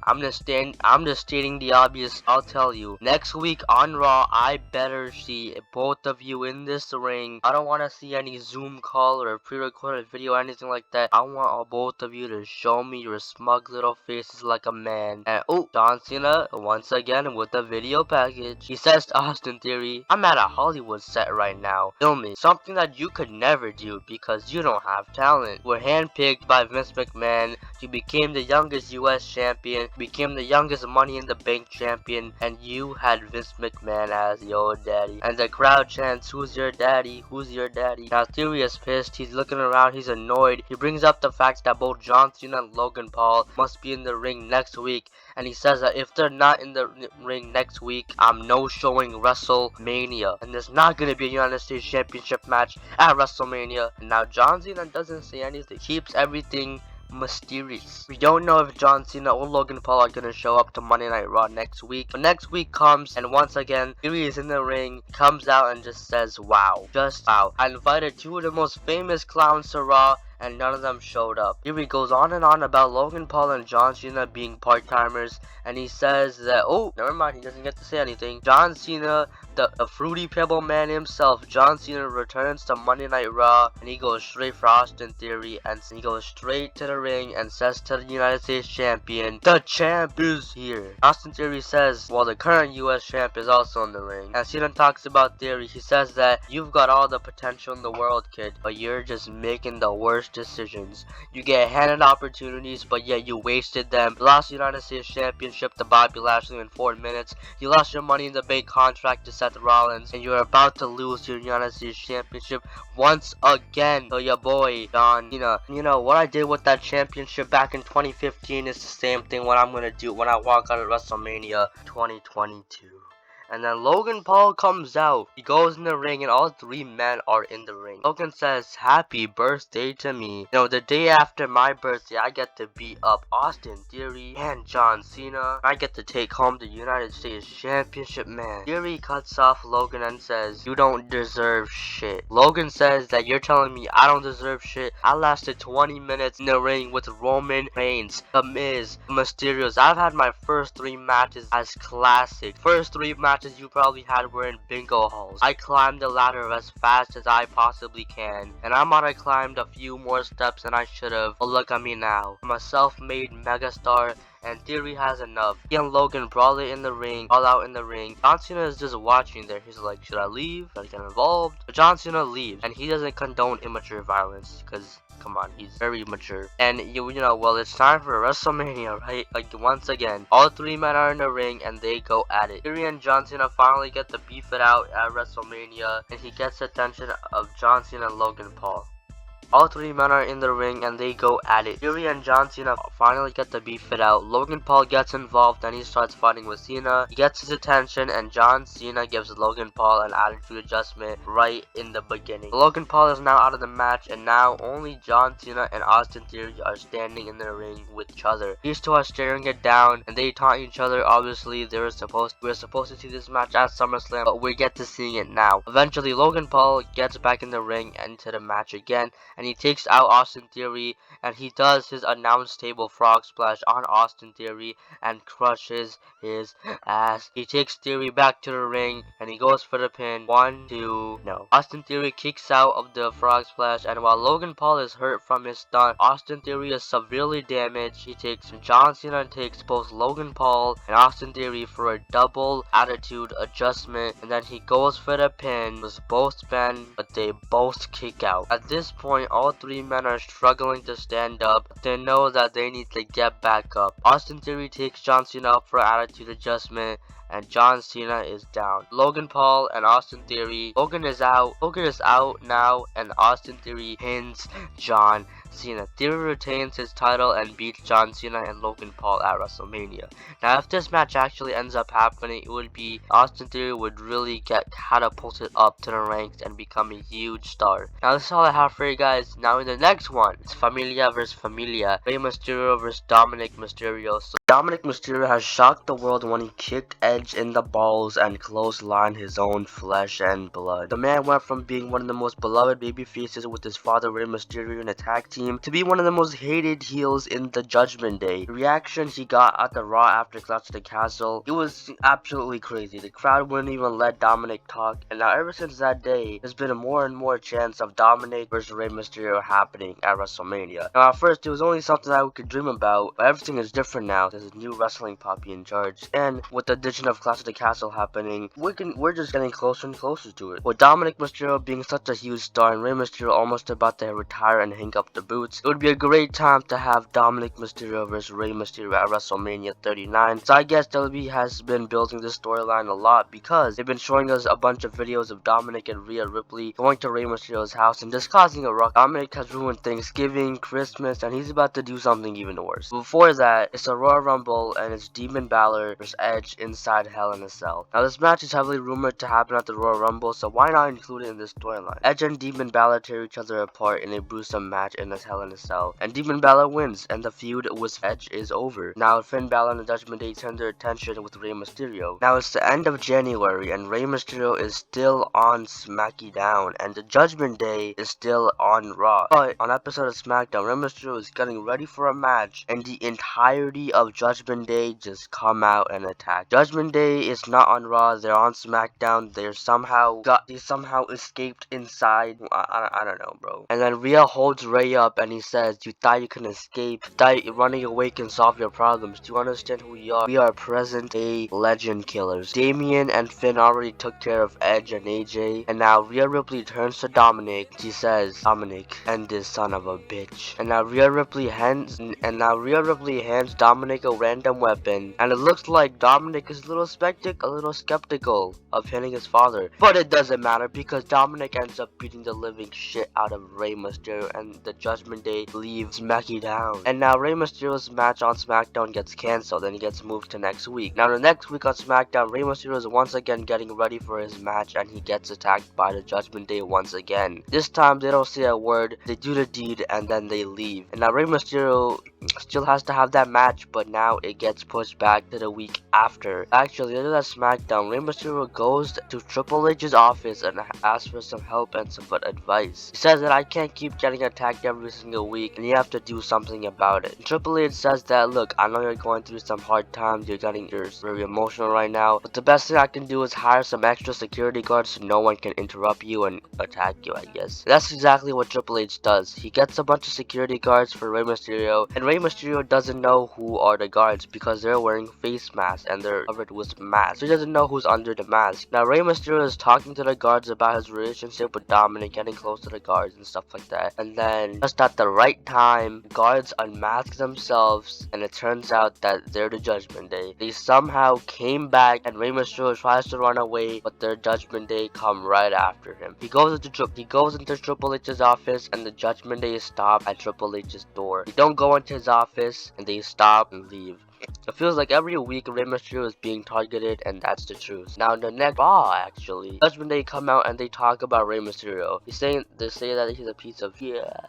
I'm just stating the obvious. I'll tell you. Next week on Raw, I better see both of you in this ring. I don't want to see any Zoom call or pre-recorded video or anything like that. I want all both of you to show me your smug little faces like a man. And oh, John Cena once again with the video package. He says to Austin Theory, I'm at a Hollywood set right now, filming something that you could never do because you don't have talent. We're handpicked by Vince McMahon. You became the youngest US champion, became the youngest Money in the Bank champion, and you had Vince McMahon as your daddy. And the crowd chants, "Who's your daddy? Who's your daddy?" Now Theory is pissed, he's looking around, he's annoyed. He brings up the fact that both John Cena and Logan Paul must be in the ring next week, and he says that if they're not in the ring next week, I'm no-showing WrestleMania, and there's not gonna be a United States Championship match at WrestleMania. And now John Cena doesn't say anything, keeps everything mysterious. We don't know if John Cena or Logan Paul are gonna show up to Monday Night Raw next week. But next week comes, and once again, Theory is in the ring, comes out and just says, wow. Just wow. I invited two of the most famous clowns to Raw, and none of them showed up. Theory goes on and on about Logan Paul and John Cena being part-timers, and he says that, oh, never mind, he doesn't get to say anything. John Cena, the Fruity Pebble Man himself, John Cena returns to Monday Night Raw, and he goes straight for Austin Theory, and he goes straight to the ring and says to the United States Champion, "The champ is here." Austin Theory says, well, the current US champ is also in the ring. And Cena talks about Theory. He says that you've got all the potential in the world, kid, but you're just making the worst decisions. You get handed opportunities, but yet you wasted them. You lost the United States Championship to Bobby Lashley in 4 minutes. You lost your Money in the Bank contract to Seth Rollins, and you're about to lose your United States Championship once again to your boy John Cena. You know what I did with that championship back in 2015 is the same thing what I'm gonna do when I walk out of WrestleMania 2022. And then Logan Paul comes out. He goes in the ring, and all three men are in the ring. Logan says, "Happy birthday to me. You know, the day after my birthday, I get to beat up Austin Theory and John Cena. I get to take home the United States Championship, man." Theory cuts off Logan and says, "You don't deserve shit." Logan says that you're telling me I don't deserve shit. I lasted 20 minutes in the ring with Roman Reigns, The Miz, the Mysterios. I've had my first 3 matches as classic. First 3 matches you probably had were in bingo halls. I climbed the ladder as fast as I possibly can, and I might have climbed a few more steps than I should have, but look at me now. I'm a self-made megastar, and Theory has enough. He and Logan brawl it in the ring, all out in the ring. John Cena is just watching there. He's like, should I leave? Should I get involved? But John Cena leaves, and he doesn't condone immature violence, because come on, he's very mature. And you know, well, it's time for WrestleMania, right? Like, once again, all 3 men are in the ring and they go at it. Theory and John Cena finally get to beef it out at WrestleMania, and he gets the attention of John Cena and Logan Paul. All 3 men are in the ring and they go at it. Theory and John Cena finally get to beef it out. Logan Paul gets involved and he starts fighting with Cena. He gets his attention, and John Cena gives Logan Paul an attitude adjustment right in the beginning. Logan Paul is now out of the match, and now only John Cena and Austin Theory are standing in the ring with each other. These two are staring it down, and they taunt each other. Obviously, we're supposed to see this match at SummerSlam, but we get to seeing it now. Eventually, Logan Paul gets back in the ring and into the match again, and he takes out Austin Theory, and he does his announce table frog splash on Austin Theory and crushes his ass. He takes Theory back to the ring, and he goes for the pin. 1, 2, no. Austin Theory kicks out of the frog splash, and while Logan Paul is hurt from his stunt, Austin Theory is severely damaged. He takes John Cena and takes both Logan Paul and Austin Theory for a double attitude adjustment, and then he goes for the pin with both men, but they both kick out. At this point, all 3 men are struggling to stand up. They know that they need to get back up. Austin Theory takes John Cena up for attitude adjustment, and John Cena is down. Logan Paul and Austin Theory. Logan is out. Logan is out now, and Austin Theory pins John Cena. Theory retains his title and beats John Cena and Logan Paul at WrestleMania. Now, if this match actually ends up happening, it would be Austin Theory would really get catapulted up to the ranks and become a huge star. Now, this is all I have for you guys. Now, in the next one, it's Familia vs. Familia. Rey Mysterio vs. Dominic Mysterio. So, Dominic Mysterio has shocked the world when he kicked Edge in the balls and clotheslined his own flesh and blood. The man went from being one of the most beloved baby faces with his father Rey Mysterio in a tag team to be one of the most hated heels in the Judgment Day. The reaction he got at the Raw after Clash of the Castle, it was absolutely crazy. The crowd wouldn't even let Dominic talk, and now ever since that day, there's been a more and more chance of Dominic versus Rey Mysterio happening at WrestleMania. Now, at first, it was only something that we could dream about, but everything is different now. There's a new wrestling poppy in charge, and with the addition of Clash of the Castle happening, we're just getting closer and closer to it. With Dominic Mysterio being such a huge star and Rey Mysterio almost about to retire and hang up the boots, it would be a great time to have Dominic Mysterio versus Rey Mysterio at WrestleMania 39. So I guess WWE has been building this storyline a lot because they've been showing us a bunch of videos of Dominic and Rhea Ripley going to Rey Mysterio's house and just causing a ruckus. Dominic has ruined Thanksgiving, Christmas, and he's about to do something even worse. Before that, it's a Royal Rumble and it's Demon Balor versus Edge inside Hell in a Cell. Now this match is heavily rumored to happen at the Royal Rumble, so why not include it in this storyline? Edge and Demon Balor tear each other apart in a gruesome match in this Hell in a Cell, and Demon Balor wins, and the feud with Edge is over. Now Finn Balor and the Judgment Day turn their attention with Rey Mysterio. Now it's the end of January, and Rey Mysterio is still on SmackDown, and the Judgment Day is still on Raw. But on episode of SmackDown, Rey Mysterio is getting ready for a match, and the entirety of Judgment Day just come out and attack. Judgment Day is not on Raw, they're on SmackDown. They somehow escaped inside. I don't know, bro. And then Rhea holds Rey up and he says, "You thought you can escape? You thought running away can solve your problems? Do you understand who we are? We are present day legend killers." Damian and Finn already took care of Edge and AJ, and now Rhea Ripley turns to Dominic. She says, "Dominic, end this son of a bitch." And now Rhea Ripley hands Dominic a random weapon, and it looks like Dominic is a little skeptical of hitting his father. But it doesn't matter because Dominic ends up beating the living shit out of Rey Mysterio, and the Judgment Day leaves SmackDown. And now Rey Mysterio's match on SmackDown gets cancelled and he gets moved to next week. Now the next week on SmackDown, Rey Mysterio is once again getting ready for his match and he gets attacked by the Judgment Day once again. This time they don't say a word, they do the deed and then they leave. And now Rey Mysterio still has to have that match, but now it gets pushed back to the week after. Actually, later that SmackDown, Rey Mysterio goes to Triple H's office and asks for some help and some advice. He says that I can't keep getting attacked every single week and you have to do something about it. And Triple H says that, "Look, I know you're going through some hard times, you're very emotional right now, but the best thing I can do is hire some extra security guards so no one can interrupt you and attack you, I guess." That's exactly what Triple H does. He gets a bunch of security guards for Rey Mysterio, and Rey Mysterio doesn't know who are the guards because they're wearing face masks and they're covered with masks, so he doesn't know who's under the mask. Now Rey Mysterio is talking to the guards about his relationship with Dominic, getting close to the guards and stuff like that, and then just at the right time, the guards unmask themselves and it turns out that they're the Judgment Day. They somehow came back and Rey Mysterio tries to run away, but their Judgment Day come right after him. He goes into Triple H's office and the Judgment Day stop at Triple H's door. They don't go into his office and they stop and leave. It feels like every week Rey Mysterio is being targeted, and that's the truth. Now, the next Raw, actually, Judgment Day come out and they talk about Rey Mysterio. They say that he's a piece of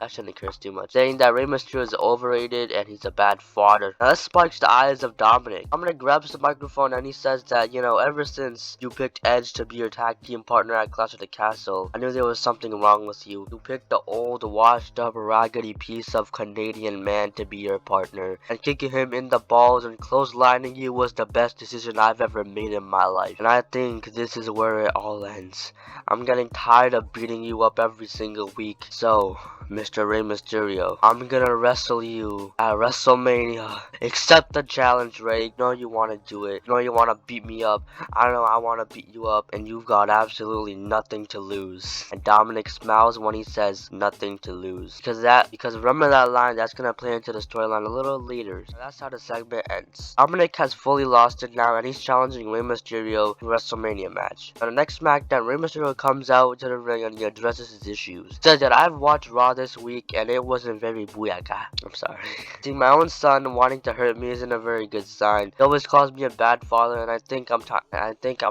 I shouldn't curse too much. Saying that Rey Mysterio is overrated and he's a bad father. Now, this sparks the eyes of Dominic. Dominic grabs the microphone and he says that, you know, ever since you picked Edge to be your tag team partner at Clash of the Castle, I knew there was something wrong with you. You picked the old, washed up, raggedy piece of Canadian man to be your partner, and kicking him in the balls and clotheslining you was the best decision I've ever made in my life. And I think this is where it all ends. I'm getting tired of beating you up every single week. So, Mr. Rey Mysterio, I'm gonna wrestle you at WrestleMania. Accept the challenge, Rey. You know you wanna do it. You know you wanna beat me up. I know I wanna beat you up, and you've got absolutely nothing to lose. And Dominic smiles when he says nothing to lose. Because remember that line, that's gonna play into the storyline a little later. So that's how the segment ends. Dominic has fully lost it now, and he's challenging Rey Mysterio in a WrestleMania match. On the next SmackDown, Rey Mysterio comes out to the ring and he addresses his issues. He says that I've watched Raw this week and it wasn't very booyaka. I'm sorry. Seeing my own son wanting to hurt me isn't a very good sign. He always calls me a bad father, and I think I'm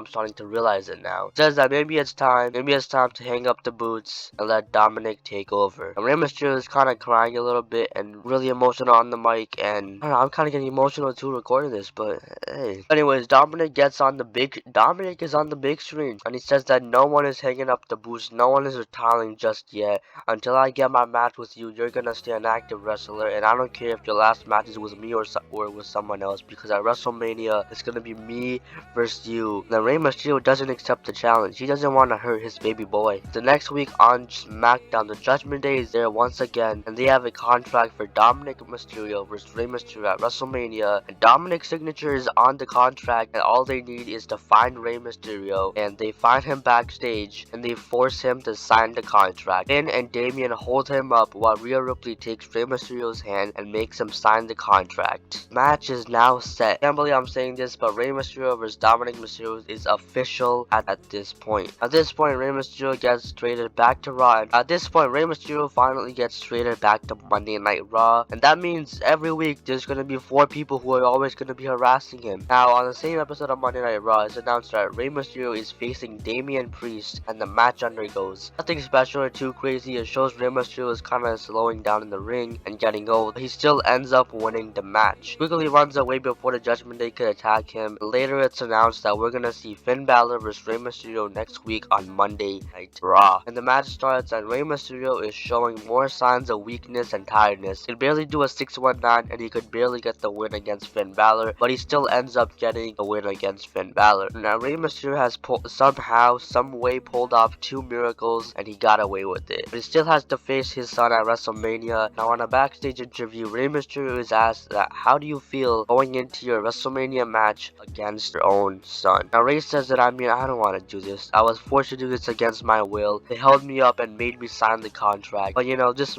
starting to realize it now. He says that maybe it's time to hang up the boots and let Dominic take over. And Rey Mysterio is kind of crying a little bit and really emotional on the mic, and I don't know, I'm kind of getting emotional too recording this, but hey. Anyways, Dominic is on the big screen, and he says that no one is hanging up the boots, no one is retiring just yet. Until I get my match with you, you're gonna stay an active wrestler, and I don't care if your last match is with me or with someone else, because at WrestleMania, it's gonna be me versus you. Now, Rey Mysterio doesn't accept the challenge. He doesn't want to hurt his baby boy. The next week on SmackDown, the Judgment Day is there once again, and they have a contract for Dominic Mysterio versus Rey Mysterio at WrestleMania WrestleMania. And Dominic's signature is on the contract, and all they need is to find Rey Mysterio, and they find him backstage, and they force him to sign the contract. Finn and Damian hold him up while Rhea Ripley takes Rey Mysterio's hand and makes him sign the contract. Match is now set. Can't believe I'm saying this, but Rey Mysterio vs Dominic Mysterio is official at this point. At this point, Rey Mysterio gets traded back to Raw. And at this point, Rey Mysterio finally gets traded back to Monday Night Raw, and that means every week there's gonna be 4 people who are always gonna be harassing him. Now, on the same episode of Monday Night Raw, it's announced that Rey Mysterio is facing Damian Priest, and the match undergoes nothing special or too crazy. It shows Rey Mysterio is kind of slowing down in the ring and getting old, but he still ends up winning the match. Quickly runs away before the Judgment Day could attack him. Later, it's announced that we're gonna see Finn Balor vs Rey Mysterio next week on Monday Night Raw. And the match starts, and Rey Mysterio is showing more signs of weakness and tiredness. He could barely do a 619, and he could barely get the win against Finn Balor, but he still ends up getting the win against Finn Balor. Now, Rey Mysterio has somehow, some way pulled off 2 miracles, and he got away with it. But he still has to face his son at WrestleMania. Now, on a backstage interview, Rey Mysterio is asked that, how do you feel going into your WrestleMania match against your own son? Now, Rey says that, I don't want to do this. I was forced to do this against my will. They held me up and made me sign the contract. But, this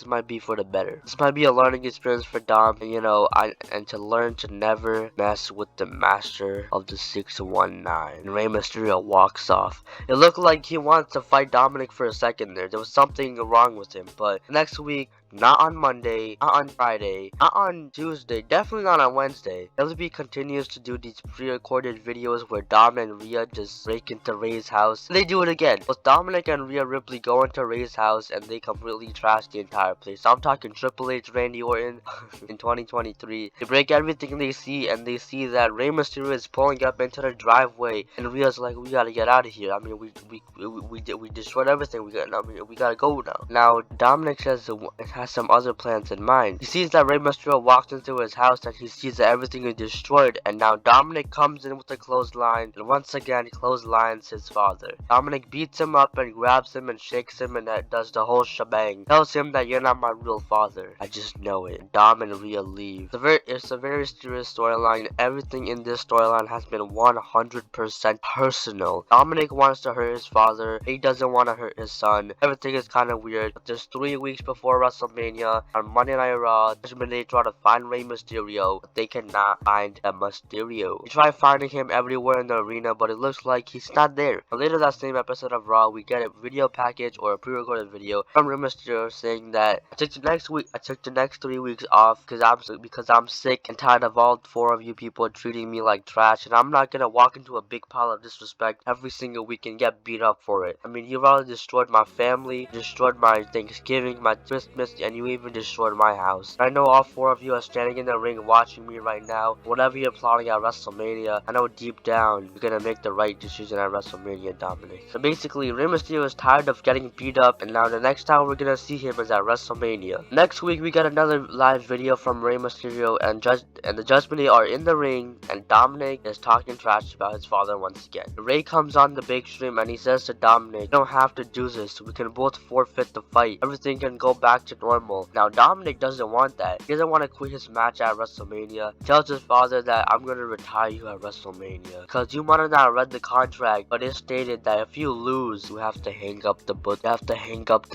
might be for the better. This might be a learning experience for Dom, and to learn to never mess with the master of the 619. And Rey Mysterio walks off. It looked like he wanted to fight Dominic for a second there. There was something wrong with him. But next week, not on Monday, not on Friday, not on Tuesday, definitely not on Wednesday, LB continues to do these pre-recorded videos where Dom and Rhea just break into Rey's house. They do it again. Both Dominic and Rhea Ripley go into Rey's house and they completely trash the entire place. I'm talking Triple H, Randy Orton in 2023. They break everything they see, and they see that Rey Mysterio is pulling up into the driveway, and Rhea's like, we gotta get out of here. We destroyed everything. We gotta go now. Now, Dominic says it has some other plans in mind. He sees that Rey Mysterio walks into his house, and he sees that everything is destroyed, and now Dominic comes in with a clothesline, and once again clotheslines his father. Dominic beats him up and grabs him and shakes him, and that does the whole shebang. Tells him that you're not my real father. I just know it. Dom and Rhea leave. It's a very serious storyline. Everything in this storyline has been 100% personal. Dominic wants to hurt his father. He doesn't want to hurt his son. Everything is kind of weird. But there's 3 weeks before WrestleMania. On Monday Night Raw, Judgment Day try to find Rey Mysterio, but they cannot find the Mysterio. They try finding him everywhere in the arena, but it looks like he's not there. But later that same episode of Raw, we get a video package or a pre-recorded video from Rey Mysterio saying that I took the next 3 weeks off because I'm sick and tired of all 4 of you people treating me like trash, and I'm not gonna walk into a big pile of disrespect every single week and get beat up for it. You've already destroyed my family, destroyed my Thanksgiving, my Christmas, and you even destroyed my house. I know all 4 of you are standing in the ring watching me right now. Whatever you're plotting at WrestleMania, I know deep down you're gonna make the right decision at WrestleMania, Dominic. So basically, Rey Mysterio is tired of getting beat up, and now the next time we're gonna see him is at WrestleMania. Next week, we got another live video from Rey Mysterio, and the Judgment Day are in the ring, and Dominic is talking trash about his father once again. Rey comes on the big stream, and he says to Dominic, you don't have to do this. We can both forfeit the fight. Everything can go back to normal. Now, Dominic doesn't want that. He doesn't want to quit his match at WrestleMania. He tells his father that I'm going to retire you at WrestleMania. Because you might have not read the contract, but it stated that if you lose, you have to hang up the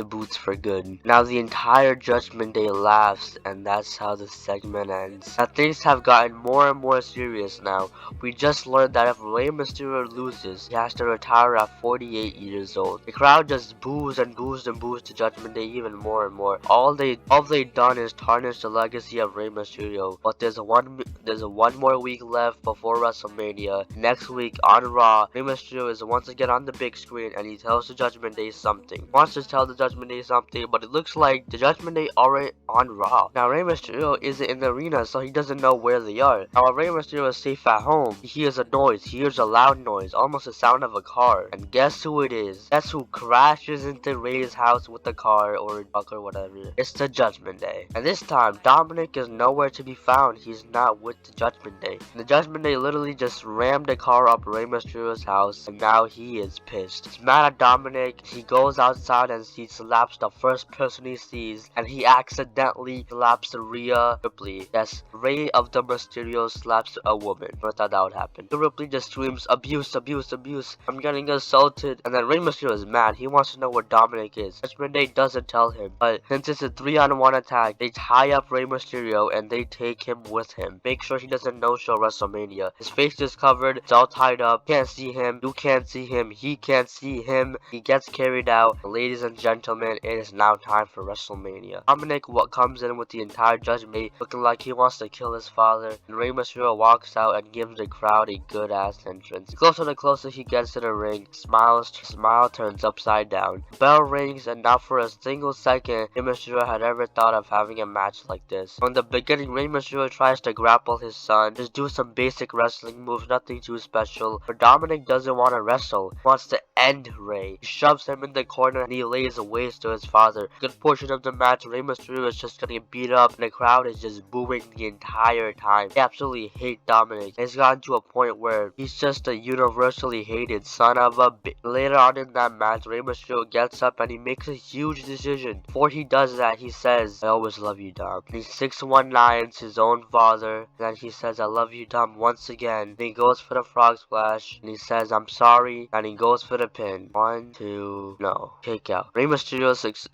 boots for good. Now, the entire Judgment Day laughs, and that's how the segment ends. Now, things have gotten more and more serious now. We just learned that if Rey Mysterio loses, he has to retire at 48 years old. The crowd just boos and boos and boos to Judgment Day even more and more. All they've done is tarnish the legacy of Rey Mysterio. But there's one more week left before WrestleMania. Next week on Raw, Rey Mysterio is once again on the big screen, and he tells the Judgment Day something. He wants to tell the Judgment Day something, but it looks like the Judgment Day already on Raw. Now, Rey Mysterio isn't in the arena, so he doesn't know where they are. Now, while Rey Mysterio is safe at home, he hears a noise. He hears a loud noise, almost the sound of a car. And guess who it is? Guess who crashes into Rey's house with the car or truck or whatever. again. It's the Judgment Day. And this time, Dominic is nowhere to be found. He's not with the Judgment Day. And the Judgment Day literally just rammed a car up Rey Mysterio's house, and now he is pissed. He's mad at Dominic. He goes outside and he slaps the first person he sees, and he accidentally slaps Rhea Ripley. Yes, Rey of the Mysterio slaps a woman. I thought that would happen. Rhea Ripley just screams, abuse, abuse, abuse. I'm getting assaulted. And then Rey Mysterio is mad. He wants to know where Dominic is. Judgment Day doesn't tell him. But since it's a 3-on-1 attack, they tie up Rey Mysterio and they take him with him. Make sure he doesn't no-show WrestleMania. His face is covered. It's all tied up. Can't see him. You can't see him. He can't see him. He gets carried out. Ladies and gentlemen, it is now time for WrestleMania. Dominic comes in with the entire Judgment Day, looking like he wants to kill his father. And Rey Mysterio walks out and gives the crowd a good ass entrance. The closer he gets to the ring, smile turns upside down. Bell rings, and not for a single second Rey Mysterio had ever thought of having a match like this. From the beginning, Rey Mysterio tries to grapple his son, just do some basic wrestling moves, nothing too special. But Dominic doesn't want to wrestle. He wants to end Rey. He shoves him in the corner and he lays waste to his father. A good portion of the match, Rey Mysterio is just getting beat up and the crowd is just booing the entire time. They absolutely hate Dominic. It's gotten to a point where he's just a universally hated son of a bitch. Later on in that match, Rey Mysterio gets up and he makes a huge decision. Before he does that, he says, I always love you, Dom. And he 619s his own father. And then he says, I love you, Dom, once again. And he goes for the frog splash. And he says, I'm sorry. And he goes for the pin. 1, 2, no. Kick out. Rey Mysterio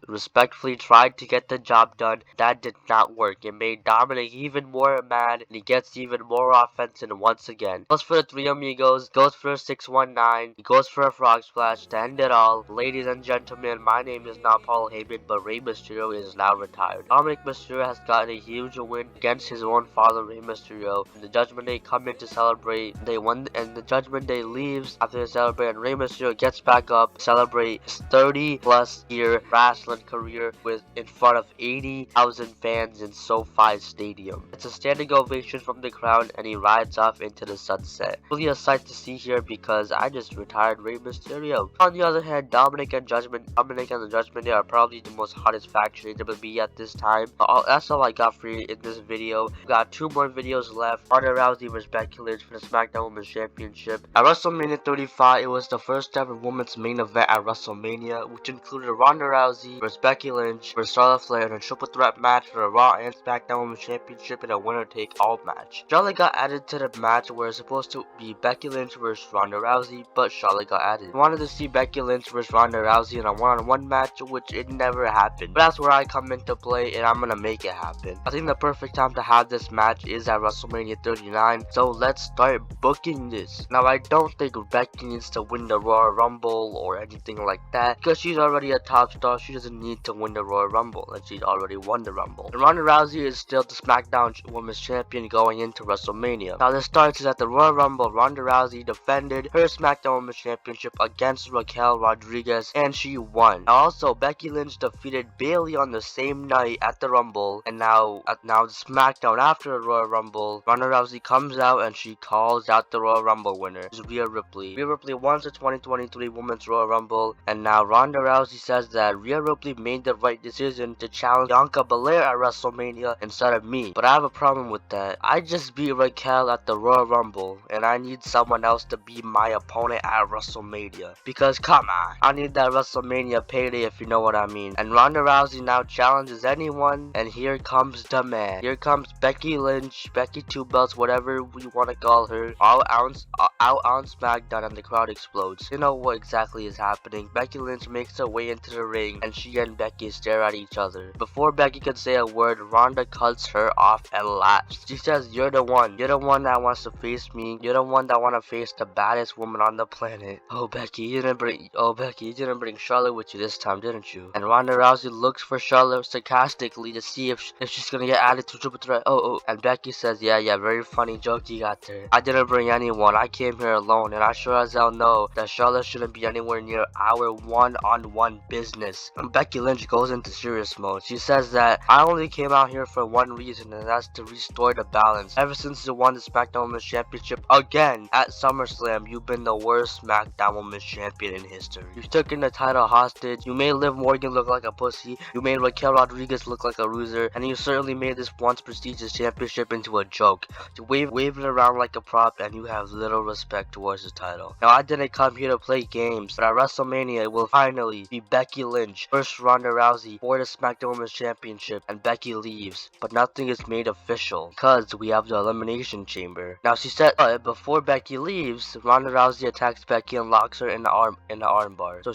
respectfully tried to get the job done. That did not work. It made Dominic even more mad. And he gets even more offensive once again. Goes for the Three Amigos. Goes for a 619. He goes for a frog splash to end it all. Ladies and gentlemen, my name is not Paul Heyman, but Rey Mysterio is now retired. Dominic Mysterio has gotten a huge win against his own father, Rey Mysterio. And the Judgment Day come in to celebrate. They won, and the Judgment Day leaves after they celebrate, and Rey Mysterio gets back up to celebrate his 30+ year wrestling career in front of 80,000 fans in SoFi Stadium. It's a standing ovation from the crowd, and he rides off into the sunset. Really a sight to see here because I just retired Rey Mysterio. On the other hand, Dominic and the Judgment Day are probably the most hottest faction in WWE at this time. That's all I got for you in this video. We got 2 more videos left. Ronda Rousey vs Becky Lynch for the SmackDown Women's Championship. At WrestleMania 35, it was the first ever women's main event at WrestleMania, which included Ronda Rousey vs Becky Lynch vs Charlotte Flair in a triple threat match for the Raw and SmackDown Women's Championship in a winner-take-all match. Charlotte got added to the match where it's supposed to be Becky Lynch vs Ronda Rousey, but Charlotte got added. I wanted to see Becky Lynch vs Ronda Rousey in a one-on-one match, which it never happened. But that's where I come into play, and I'm gonna make it happen. I think the perfect time to have this match is at WrestleMania 39, so let's start booking this. Now, I don't think Becky needs to win the Royal Rumble or anything like that, because she's already a top star. She doesn't need to win the Royal Rumble, and she's already won the Rumble. And Ronda Rousey is still the SmackDown Women's Champion going into WrestleMania. Now, the starts is at the Royal Rumble. Ronda Rousey defended her SmackDown Women's Championship against Raquel Rodriguez, and she won. Now, also, Becky Lynch defeated Bayley on the same night at the Rumble, and now the SmackDown after the Royal Rumble, Ronda Rousey comes out and she calls out the Royal Rumble winner, is Rhea Ripley. Rhea Ripley won the 2023 Women's Royal Rumble, and now Ronda Rousey says that Rhea Ripley made the right decision to challenge Bianca Belair at WrestleMania instead of me. But I have a problem with that. I just beat Raquel at the Royal Rumble, and I need someone else to be my opponent at WrestleMania. Because come on, I need that WrestleMania payday, if you know what I mean. And Ronda Rousey now challenges anyone, and here comes the man. Here comes Becky Lynch, Becky Two Belts, whatever we want to call her, out on SmackDown, and the crowd explodes. You know what exactly is happening. Becky Lynch makes her way into the ring, and she and Becky stare at each other. Before Becky can say a word, Ronda cuts her off and laughs. She says, you're the one that wants to face me. You're the one that want to face the baddest woman on the planet. Oh Becky, you didn't bring Charlotte with you this time, didn't you? And Ronda Rousey looks for Charlotte sarcastically to see if she's gonna get added to triple threat. And Becky says, yeah, very funny joke you got there. I didn't bring anyone. I came here alone, and I sure as hell know that Charlotte shouldn't be anywhere near our one-on-one business. And Becky Lynch goes into serious mode. She says that I only came out here for one reason, and that's to restore the balance. Ever since you won the SmackDown Women's Championship again at SummerSlam, you've been the worst SmackDown Women's Champion in history. You've taken the title hostage. You made Liv Morgan look like a pussy. You made Raquel Rodriguez look like a loser, and you certainly made this once prestigious championship into a joke. You wave it around like a prop, and you have little respect towards the title. Now, I didn't come here to play games, but at WrestleMania it will finally be Becky Lynch versus Ronda Rousey for the SmackDown Women's Championship, and Becky leaves, but nothing is made official because we have the Elimination Chamber. Now, she said, but before Becky leaves, Ronda Rousey attacks Becky and locks her in the armbar. So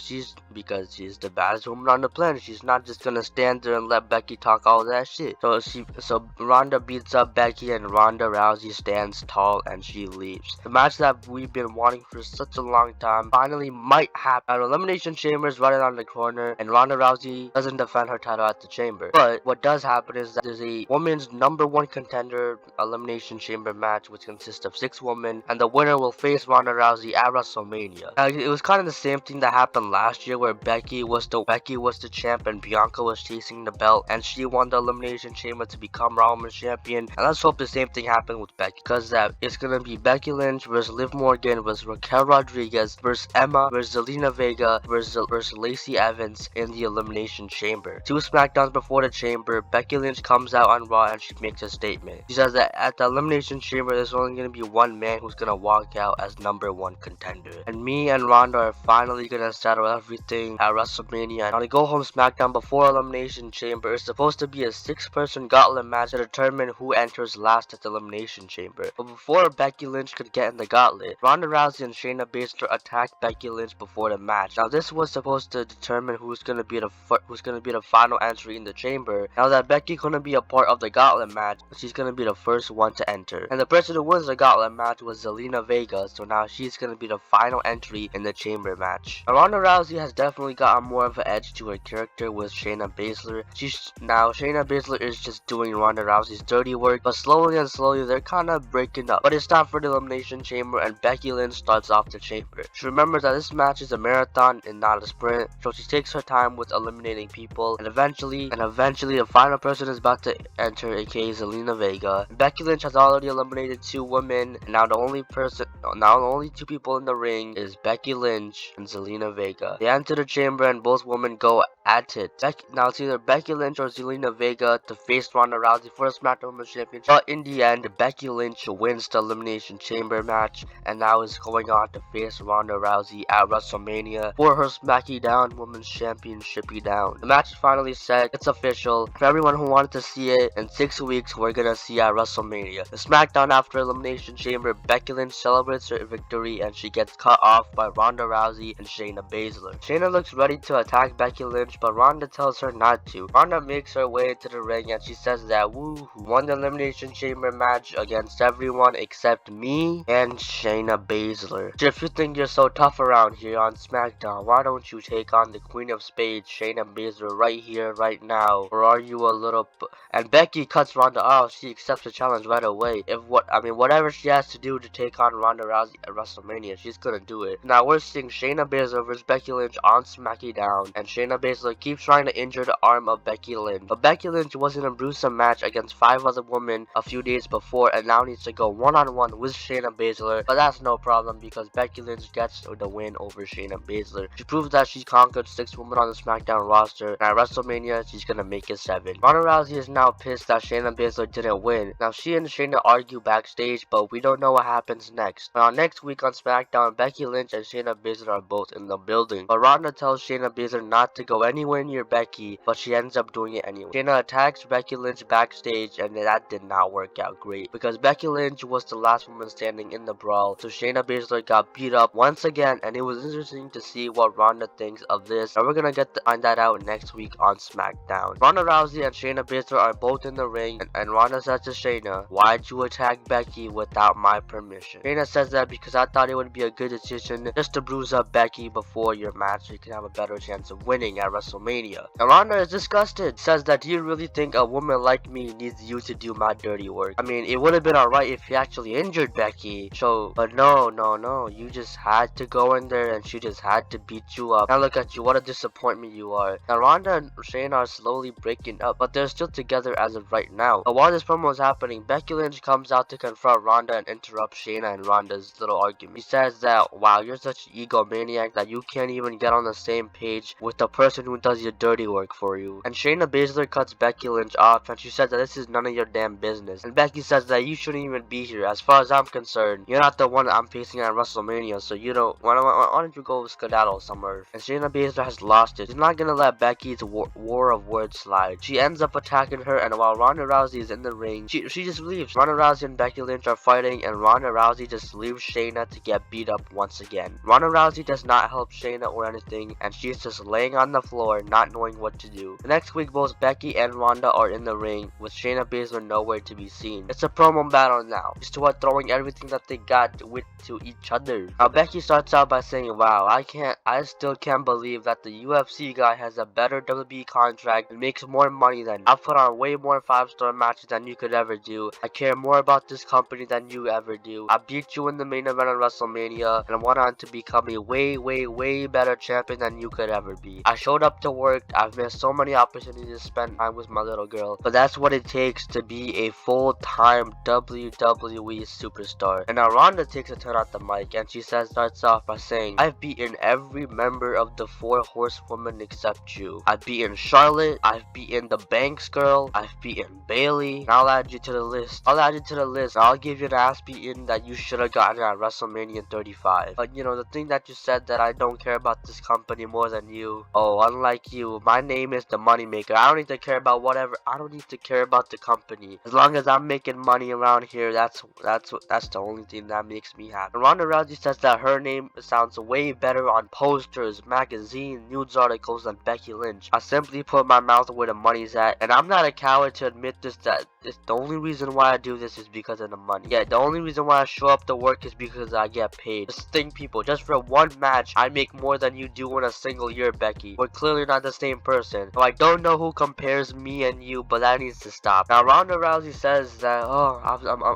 because she's the baddest woman on the planet, she's not just gonna stand there and let Becky talk all that shit. So Ronda beats up Becky, and Ronda Rousey stands tall and she leaves. The match that we've been wanting for such a long time finally might happen. Now, Elimination Chamber is right around the corner, and Ronda Rousey doesn't defend her title at the Chamber. But what does happen is that there's a women's #1 contender Elimination Chamber match, which consists of 6 women, and the winner will face Ronda Rousey at WrestleMania. Now, it was kind of the same thing that happened last year, where Becky was the champ and Bianca was chasing the belt, and she won the Elimination Chamber to become Raw Women's Champion. And let's hope the same thing happened with Becky, because that it's gonna be Becky Lynch versus Liv Morgan versus Raquel Rodriguez versus Emma versus Zelina Vega versus Lacey Evans in the Elimination Chamber. 2 SmackDowns before the Chamber, Becky Lynch comes out on Raw and she makes a statement. She says that at the Elimination Chamber, there's only gonna be one man who's gonna walk out as #1 contender, and me and Ronda are finally gonna settle everything at WrestleMania. And on the Go Home SmackDown before Elimination Chamber, it's supposed to be a 6-person gauntlet match to determine who enters last at the Elimination Chamber. But before Becky Lynch could get in the gauntlet, Ronda Rousey and Shayna Baszler attacked Becky Lynch before the match. Now, this was supposed to determine who's gonna be the final entry in the chamber. Now that Becky couldn't be a part of the gauntlet match, she's gonna be the first one to enter. And the person who wins the gauntlet match was Zelina Vega, so now she's gonna be the final entry in the chamber match. Now, Ronda Rousey has definitely gotten more of an edge to her character with Shayna Baszler. Shayna Baszler is just doing Ronda Rousey's dirty work, but slowly they're kind of breaking up. But it's time for the Elimination Chamber, and Becky Lynch starts off the chamber. She remembers that this match is a marathon and not a sprint, so she takes her time with eliminating people, and eventually the final person is about to enter, aka Zelina Vega. Becky Lynch has already eliminated 2 women, and now the only 2 people in the ring is Becky Lynch and Zelina Vega. They enter the chamber and both women go at it. Now it's either Becky Lynch or Zelina Vega to face Ronda Rousey for the SmackDown Women's Championship. But in the end, Becky Lynch wins the Elimination Chamber match, and now is going on to face Ronda Rousey at WrestleMania for her SmackDown Women's Championship down. The match is finally set. It's official. For everyone who wanted to see it, in 6 weeks we're gonna see at WrestleMania. The SmackDown after Elimination Chamber, Becky Lynch celebrates her victory and she gets cut off by Ronda Rousey and Shayna Baszler. Shayna looks ready to attack Becky Lynch, but Ronda tells her not to. Ronda makes her way to the ring and she says that woo won the Elimination Chamber match against everyone except me and Shayna Baszler. So if you think you're so tough around here on SmackDown, why don't you take on the Queen of Spades, Shayna Baszler, right here, right now? Or are you a little and Becky cuts Ronda off. She accepts the challenge right away. Whatever she has to do to take on Ronda Rousey at WrestleMania, she's gonna do it. Now we're seeing Shayna Baszler versus Becky Lynch on SmackDown, and Shayna Baszler keeps trying to injure the arm of Becky Lynch. But Becky Lynch was in a gruesome match against 5 other women a few days before, and now needs to go one-on-one with Shayna Baszler. But that's no problem because Becky Lynch gets the win over Shayna Baszler. She proves that she's conquered 6 women on the SmackDown roster, and at WrestleMania, she's gonna make it 7. Ronda Rousey is now pissed that Shayna Baszler didn't win. Now she and Shayna argue backstage, but we don't know what happens next. Now next week on SmackDown, Becky Lynch and Shayna Baszler are both in the building. But Ronda tells Shayna Baszler not to go anywhere near Becky, but she ends up doing it anyway. Shayna attacks Becky Lynch backstage, and that did not work out great because Becky Lynch was the last woman standing in the brawl, so Shayna Baszler got beat up once again, and it was interesting to see what Ronda thinks of this, and we're gonna find that out next week on SmackDown. Ronda Rousey and Shayna Baszler are both in the ring, and Ronda says to Shayna, "Why'd you attack Becky without my permission?" Shayna says that because I thought it would be a good decision just to bruise up Becky before your match so you can have a better chance of winning at WrestleMania. And Ronda is disgusted, says that, "Do you really think a woman like me needs you to do my dirty work? I mean, it would have been alright if you actually injured Becky, but no, you just had to go in there and she just had to beat you up. Now look at you, what a disappointment you are." Now Ronda and Shayna are slowly breaking up, but they're still together as of right now. But while this promo is happening, Becky Lynch comes out to confront Ronda and interrupt Shayna and Ronda's little argument. He says that, "Wow, you're such an egomaniac that you can't even get on the same page with the person who does your dirty work for you. And Shayna Baszler cuts Becky Lynch off, and she says that this is none of your damn business. And Becky says that you shouldn't even be here. As far as I'm concerned, you're not the one I'm facing at WrestleMania, so you don't. Why don't you go skedaddle somewhere? And Shayna Baszler has lost it. She's not gonna let Becky's war of words slide. She ends up attacking her, and while Ronda Rousey is in the ring, she just leaves. Ronda Rousey and Becky Lynch are fighting, and Ronda Rousey just leaves Shayna to get beat up once again. Ronda Rousey does not help Shayna or anything, and she's just laying on the floor, not knowing what to do. The next week, both Becky and Ronda are in the ring, with Shayna Baszler nowhere to be seen. It's a promo battle now, just to throwing everything that they got to each other. Now Becky starts out by saying, "Wow, I still can't believe that the UFC guy has a better WWE contract and makes more money than I've put on way more 5-star matches than you could ever do. I care more about this company than you ever do. I beat you in the main event on WrestleMania, and I went on to become a way better champion than you could ever be. I showed up to work. I've missed so many opportunities to spend time with my little girl, but that's what it takes to be a full-time WWE superstar." And now Ronda takes a turn at the mic, and she starts off by saying, "I've beaten every member of the 4 Horsewomen except you. I've beaten Charlotte, I've beaten the Banks girl, I've beaten Bailey, and I'll add you to the list. And I'll give you an ass beating that you should have gotten at WrestleMania 35. But you know, the thing that you said, that I don't care about this company more than you. Oh, unlike you, my name is the moneymaker. I don't need to care about whatever. I don't need to care about the company. As long as I'm making money around here, that's the only thing that makes me happy." And Ronda Rousey says that her name sounds way better on posters, magazines, news articles than Becky Lynch. "I simply put my mouth where the money's at, and I'm not a coward to admit this, that the only reason why I do this is because of the money. Yeah, the only reason why I show up to work is because I get paid. Just think, people, just for one match, I make more than you do in a single year, Becky. We're clearly not the same person. So I don't know who compares me and you, but that needs to stop." Now Ronda Rousey says that, "Oh,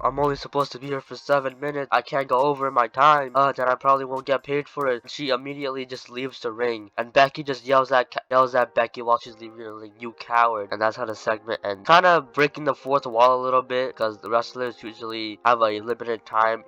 I'm only supposed to be here for 7 minutes. I can't go over my time. Then I probably won't get paid for it." She immediately just leaves the ring, and Becky just yells at Becky while she's leaving the ring, "You coward!" And that's how the segment ends. Kind of breaking the fourth wall a little bit, because the wrestlers usually have a limited time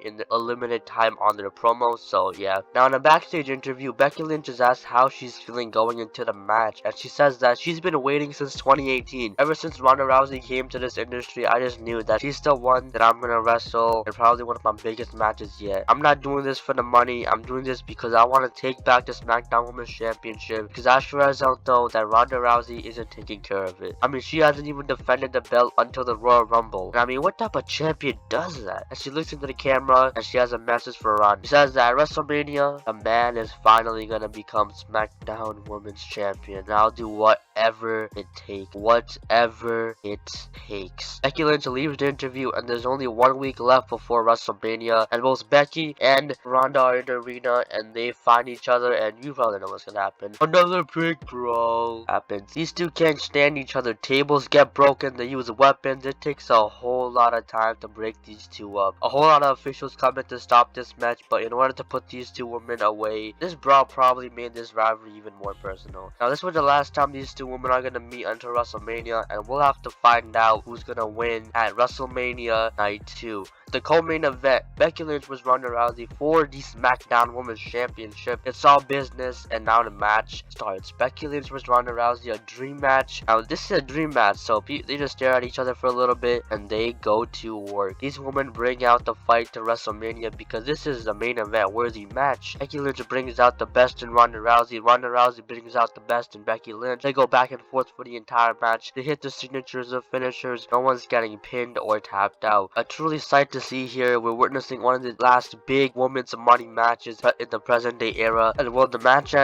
on their promos. So yeah. Now in a backstage interview, Becky Lynch is asked how she's feeling going into the match, and she says that she's been waiting since 2018. Ever since Ronda Rousey came to this industry, I just knew that she's the one that I'm gonna wrestle, and probably one of my biggest matches yet. I'm not doing this for the money. I'm doing this because I want to take back the SmackDown Women's Championship, because as sure as hell though that Ronda Rousey isn't taking care of it. I mean, she hasn't even defended the belt until the Royal Rumble. And I mean, what type of champion does that? And she looks into the camera, and she has a message for Ronda. She says that at WrestleMania, a man is finally gonna become SmackDown Women's Champion, and I'll do whatever it takes. Whatever it takes. Becky Lynch leaves the interview, and there's only 1 week left before WrestleMania, and both Becky and Ronda are in the arena, and they find each other, and you probably know what's gonna happen. Another big brawl happens. These two can't stand each other. Tables get broken, they use weapons. It takes a whole lot of time to break these two up. A whole lot of officials come in to stop this match, but in order to put these two women away, this brawl probably made this rivalry even more personal. Now this was the last time these two women are gonna meet until WrestleMania, and we'll have to find out who's gonna win at WrestleMania Night 2. The co-main event, Becky Lynch vs Ronda Rousey for the SmackDown Women's Championship. It's all business, and now the match starts. Becky Lynch vs Ronda Rousey, a dream match. Now this is a dream match, so they just stare at each other for a little bit, and they go to work. These women bring out the fight to WrestleMania because this is the main event worthy match. Becky Lynch brings out the best in Ronda Rousey. Ronda Rousey brings out the best in Becky Lynch. They go back and forth for the entire match. They hit the signatures of finishers. No one's getting pinned or tapped out. A truly sight to see here. We're witnessing one of the last big women's money matches in the present day era. And well, the match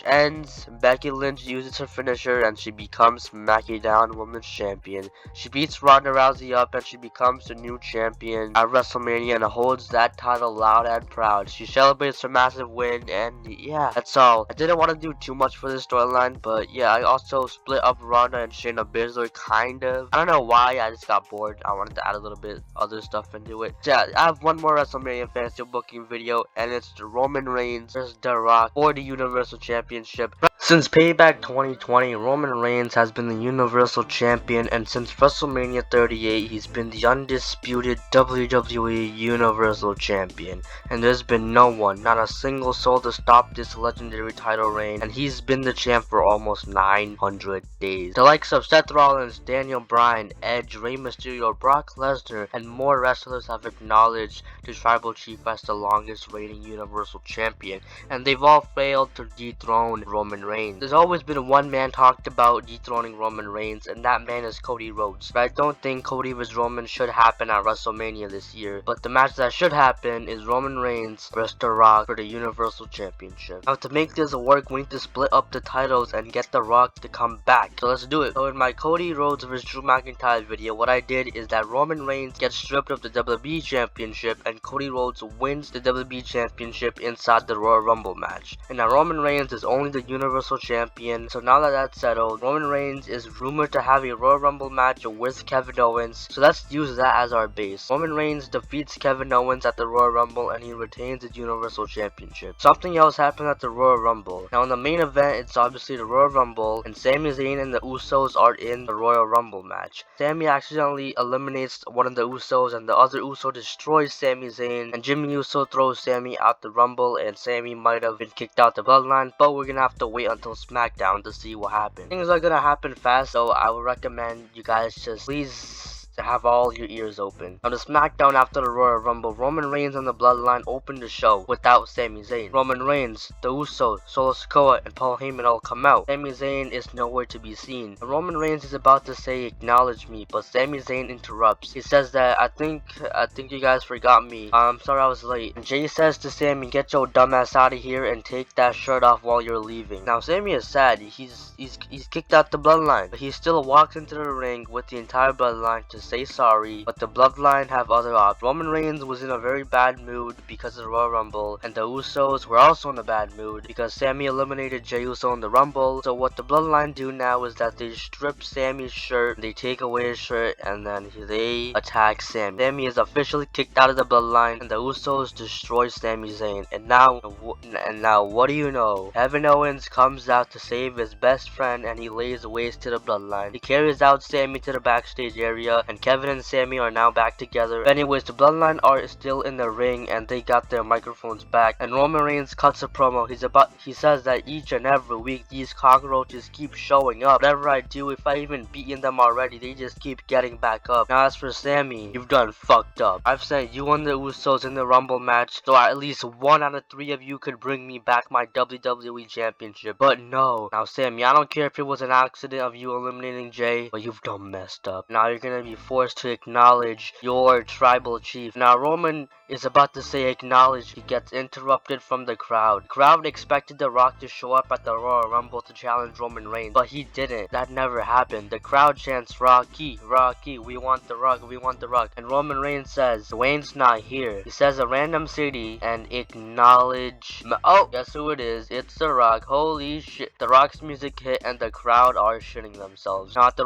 ends, Becky Lynch uses her finisher, and she becomes SmackDown Women's Champion. She beats Ronda Rousey up, and she becomes the new champion at WrestleMania and holds that title loud and proud. She celebrates her massive win, and yeah, that's all. I didn't want to do too much for this storyline, but yeah, I also split up Ronda and Shayna Baszler, kind of. I don't know why, I just got bored. I wanted to add a little bit other stuff into it. So yeah, I have one more WrestleMania fantasy booking video, and it's the Roman Reigns vs The Rock for the Universal Championship. Since Payback 2020, Roman Reigns has been the Universal Champion, and since WrestleMania 38, he's been the undisputed WWE Universal Champion. And there's been no one, not a single soul to stop this legendary title reign, and he's been the champ for almost 900 days. The likes of Seth Rollins, Daniel Bryan, Edge, Rey Mysterio, Brock Lesnar, and more wrestlers have acknowledged the Tribal Chief as the longest reigning Universal Champion, and they've all failed to dethrone Roman Reigns. There's always been one man talked about dethroning Roman Reigns, and that man is Cody Rhodes. But I don't think Cody vs Roman should happen at WrestleMania this year. But the match that should happen is Roman Reigns vs The Rock for the Universal Championship. Now to make this work, we need to split up the titles and get The Rock to come back. So let's do it. So in my Cody Rhodes vs Drew McIntyre video, what I did is that Roman Reigns gets stripped of the WWE Championship and Cody Rhodes wins the WWE Championship inside the Royal Rumble match. And now Roman Reigns is only the Universal Champion, so now that that's settled, Roman Reigns is rumored to have a Royal Rumble match with Kevin Owens, so let's use that as our base. Roman Reigns defeats Kevin Owens at the Royal Rumble and he retains the Universal Championship. Something else happened at the Royal Rumble. Now in the main event, it's obviously the Royal Rumble, and Sami Zayn and the Usos are in the Royal Rumble match. Sami accidentally eliminates one of the Usos and the other Uso destroys Sami Zayn, and Jimmy Uso throws Sami out the Rumble, and Sami might have been kicked out the bloodline, but we're gonna have to wait until SmackDown to see what happens. Things are gonna happen fast, so I would recommend you guys just please have all your ears open. On the SmackDown after the Royal Rumble, Roman Reigns and the Bloodline opened the show without Sami Zayn. Roman Reigns, the Usos, Solo Sikoa, and Paul Heyman all come out. Sami Zayn is nowhere to be seen. And Roman Reigns is about to say acknowledge me, but Sami Zayn interrupts. He says that I think you guys forgot me. I'm sorry I was late. And Jay says to Sami, get your dumbass out of here and take that shirt off while you're leaving. Now Sami is sad. He's kicked out the Bloodline, but he still walks into the ring with the entire Bloodline to say sorry, but the Bloodline have other options. Roman Reigns was in a very bad mood because of the Royal Rumble, and the Usos were also in a bad mood because Sami eliminated Jey Uso in the Rumble. So what the Bloodline do now is that they strip Sami's shirt, they take away his shirt, and then they attack Sami. Sami is officially kicked out of the Bloodline, and the Usos destroy Sami Zayn. And now what do you know? Kevin Owens comes out to save his best friend, and he lays waste to the Bloodline. He carries out Sami to the backstage area, and Kevin and Sami are now back together. But anyways, the Bloodline are still in the ring and they got their microphones back, and Roman Reigns cuts a promo. He says that each and every week these cockroaches keep showing up. Whatever I do, if I even beaten them already, they just keep getting back up. Now as for Sami, you've done fucked up. I've sent you and the Usos in the Rumble match, so at least 1 out of 3 of you could bring me back my WWE Championship. But no. Now Sami, I don't care if it was an accident of you eliminating Jay, but you've done messed up. Now you're gonna be forced to acknowledge your tribal chief. Now Roman is about to say acknowledge, he gets interrupted from the crowd. The crowd expected The Rock to show up at the Royal Rumble to challenge Roman Reigns, but he didn't. That never happened. The crowd chants, Rocky, Rocky, we want The Rock, we want The Rock. And Roman Reigns says, Dwayne's not here. He says a random city and acknowledge. Oh, guess who it is? It's The Rock. Holy shit. The Rock's music hit and the crowd are shitting themselves. Not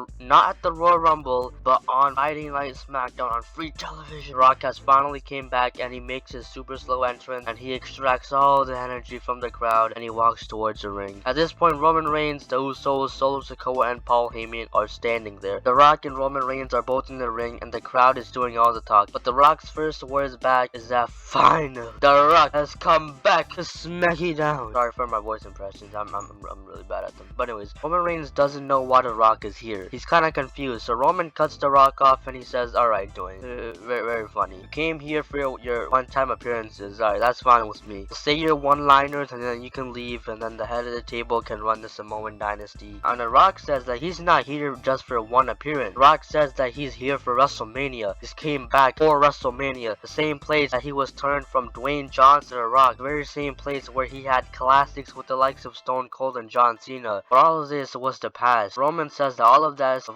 at the Royal Rumble, but on Friday Night SmackDown on free television. Rock has finally came back and he makes his super slow entrance and he extracts all the energy from the crowd and he walks towards the ring. At this point, Roman Reigns, the Usos, Solo Sikoa, and Paul Heyman are standing there. The Rock and Roman Reigns are both in the ring and the crowd is doing all the talk. But The Rock's first words back is that finally, The Rock has come back to smack you down. Sorry for my voice impressions, I'm really bad at them. But anyways, Roman Reigns doesn't know why The Rock is here. He's kinda confused, so Roman cuts The Rock off and he says, alright Dwayne, very funny. You came here for your one-time appearances, alright, that's fine with me. Say your one-liners and then you can leave and then the head of the table can run the Samoan dynasty. And The Rock says that he's not here just for one appearance. The Rock says that he's here for WrestleMania. He came back for WrestleMania, the same place that he was turned from Dwayne Johnson to Rock, the very same place where he had classics with the likes of Stone Cold and John Cena. But all of this was the past. Roman says that all of this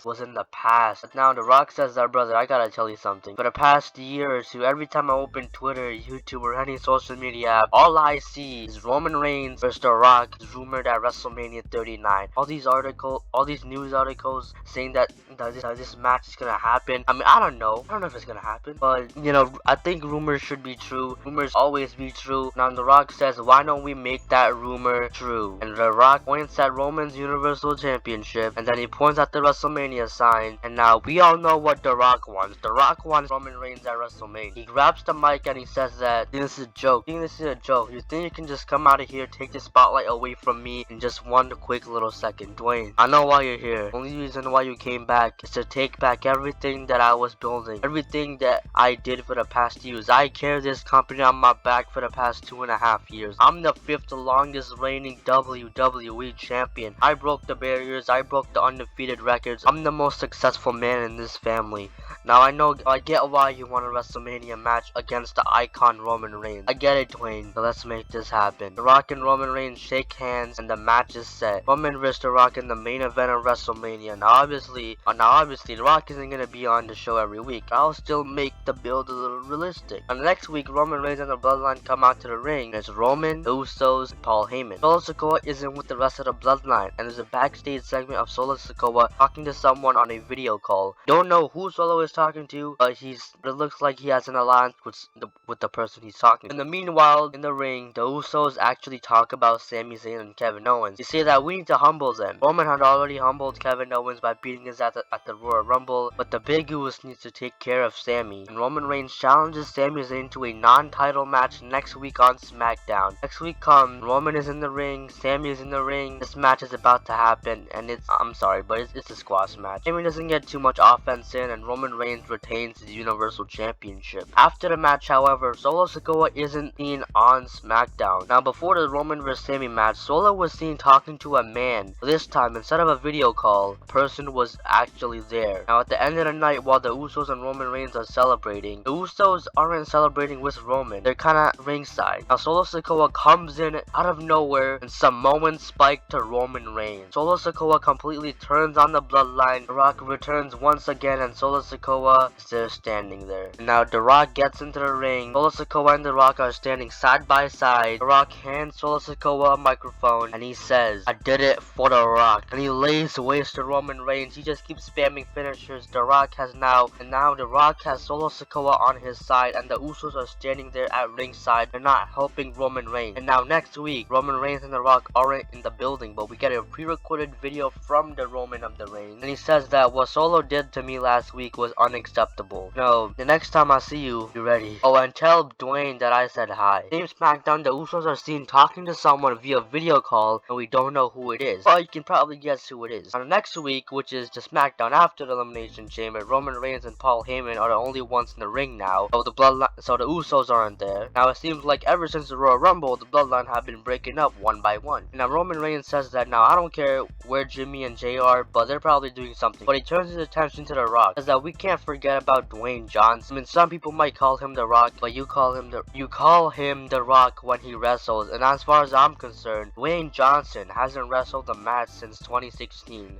was in the past. But now The Rock says that, brother, I gotta tell you something. For the past year, year or two, every time I open Twitter, YouTube, or any social media app, all I see is Roman Reigns versus The Rock is rumored at WrestleMania 39. All these news articles saying that this match is gonna happen. I mean, I don't know if it's gonna happen, but you know, I think rumors should be true. Rumors always be true. Now The Rock says, why don't we make that rumor true? And The Rock points at Roman's Universal Championship, and then he points at the WrestleMania sign, and now we all know what The Rock wants. The Rock wants Roman Reigns at WrestleMania. He grabs the mic and he says that this is a joke. You think you can just come out of here, take the spotlight away from me in just one quick little second? Dwayne, I know why you're here. The only reason why you came back is to take back everything that I was building, everything that I did for the past years. I carried this company on my back for the past 2.5 years. I'm the 5th longest reigning WWE champion. I broke the barriers. I broke the undefeated records. I'm the most successful man in this family. Now I get why you want a WrestleMania match against the icon Roman Reigns. I get it, Dwayne. So let's make this happen. The Rock and Roman Reigns shake hands and the match is set. Roman vs. The Rock in the main event of WrestleMania. Now obviously, The Rock isn't gonna be on the show every week. I'll still make the build a little realistic. And next week, Roman Reigns and the Bloodline come out to the ring. There's Roman, the Usos, and Paul Heyman. Solo Sikoa isn't with the rest of the Bloodline, and there's a backstage segment of Solo Sikoa talking to someone on a video call. Don't know who Solo is talking to, but it looks like he has an alliance with the person he's talking to. In the meanwhile, in the ring, the Usos actually talk about Sami Zayn and Kevin Owens. They say that we need to humble them. Roman had already humbled Kevin Owens by beating his ass at the Royal Rumble, but the Big Usos needs to take care of Sami. And Roman Reigns challenges Sami Zayn to a non-title match next week on SmackDown. Next week comes, Roman is in the ring, Sami is in the ring. This match is about to happen, and I'm sorry, but it's a squash match. Sami doesn't get too much offense in, and Roman Reigns retains his Universal Championship. After the match, however, Solo Sikoa isn't seen on SmackDown. Now, before the Roman vs. Sami match, Solo was seen talking to a man. This time, instead of a video call, a person was actually there. Now, at the end of the night, while the Usos and Roman Reigns are celebrating, the Usos aren't celebrating with Roman. They're kinda ringside. Now, Solo Sikoa comes in out of nowhere and Samoan spike to Roman Reigns. Solo Sikoa completely turns on the Bloodline. The Rock returns once again, and Solo Sikoa is still standing there. And now, The Rock gets into the ring. Solo Sikoa and The Rock are standing side by side. The Rock hands Solo Sikoa a microphone, and he says, "I did it for The Rock." And he lays waste to Roman Reigns. He just keeps spamming finishers. The Rock now The Rock has Solo Sikoa on his side, and the Usos are standing there at ringside. They're not helping Roman Reigns. And now next week, Roman Reigns and The Rock aren't in the building, but we get a pre-recorded video from the Roman of the Reigns, and he says that what Solo did to me last week was unacceptable. No, the next time I see you, be ready. Oh, and tell Dwayne that I said hi. Same SmackDown, the Usos are seen talking to someone via video call, and we don't know who it is. But you can probably guess who it is. Now, next week, which is the SmackDown after the Elimination Chamber, Roman Reigns and Paul Heyman are the only ones in the ring now, so the Usos aren't there. Now, it seems like ever since the Royal Rumble, the Bloodline have been breaking up one by one. And now Roman Reigns says that now I don't care where Jimmy and Jay are, but they're probably doing something. But he turns his attention to The Rock. Says that we can't forget about Dwayne Johnson. I mean, some people might call him The Rock, but you call him The Rock when he wrestles. And as far as I'm concerned, Dwayne Johnson hasn't wrestled a match since 2016.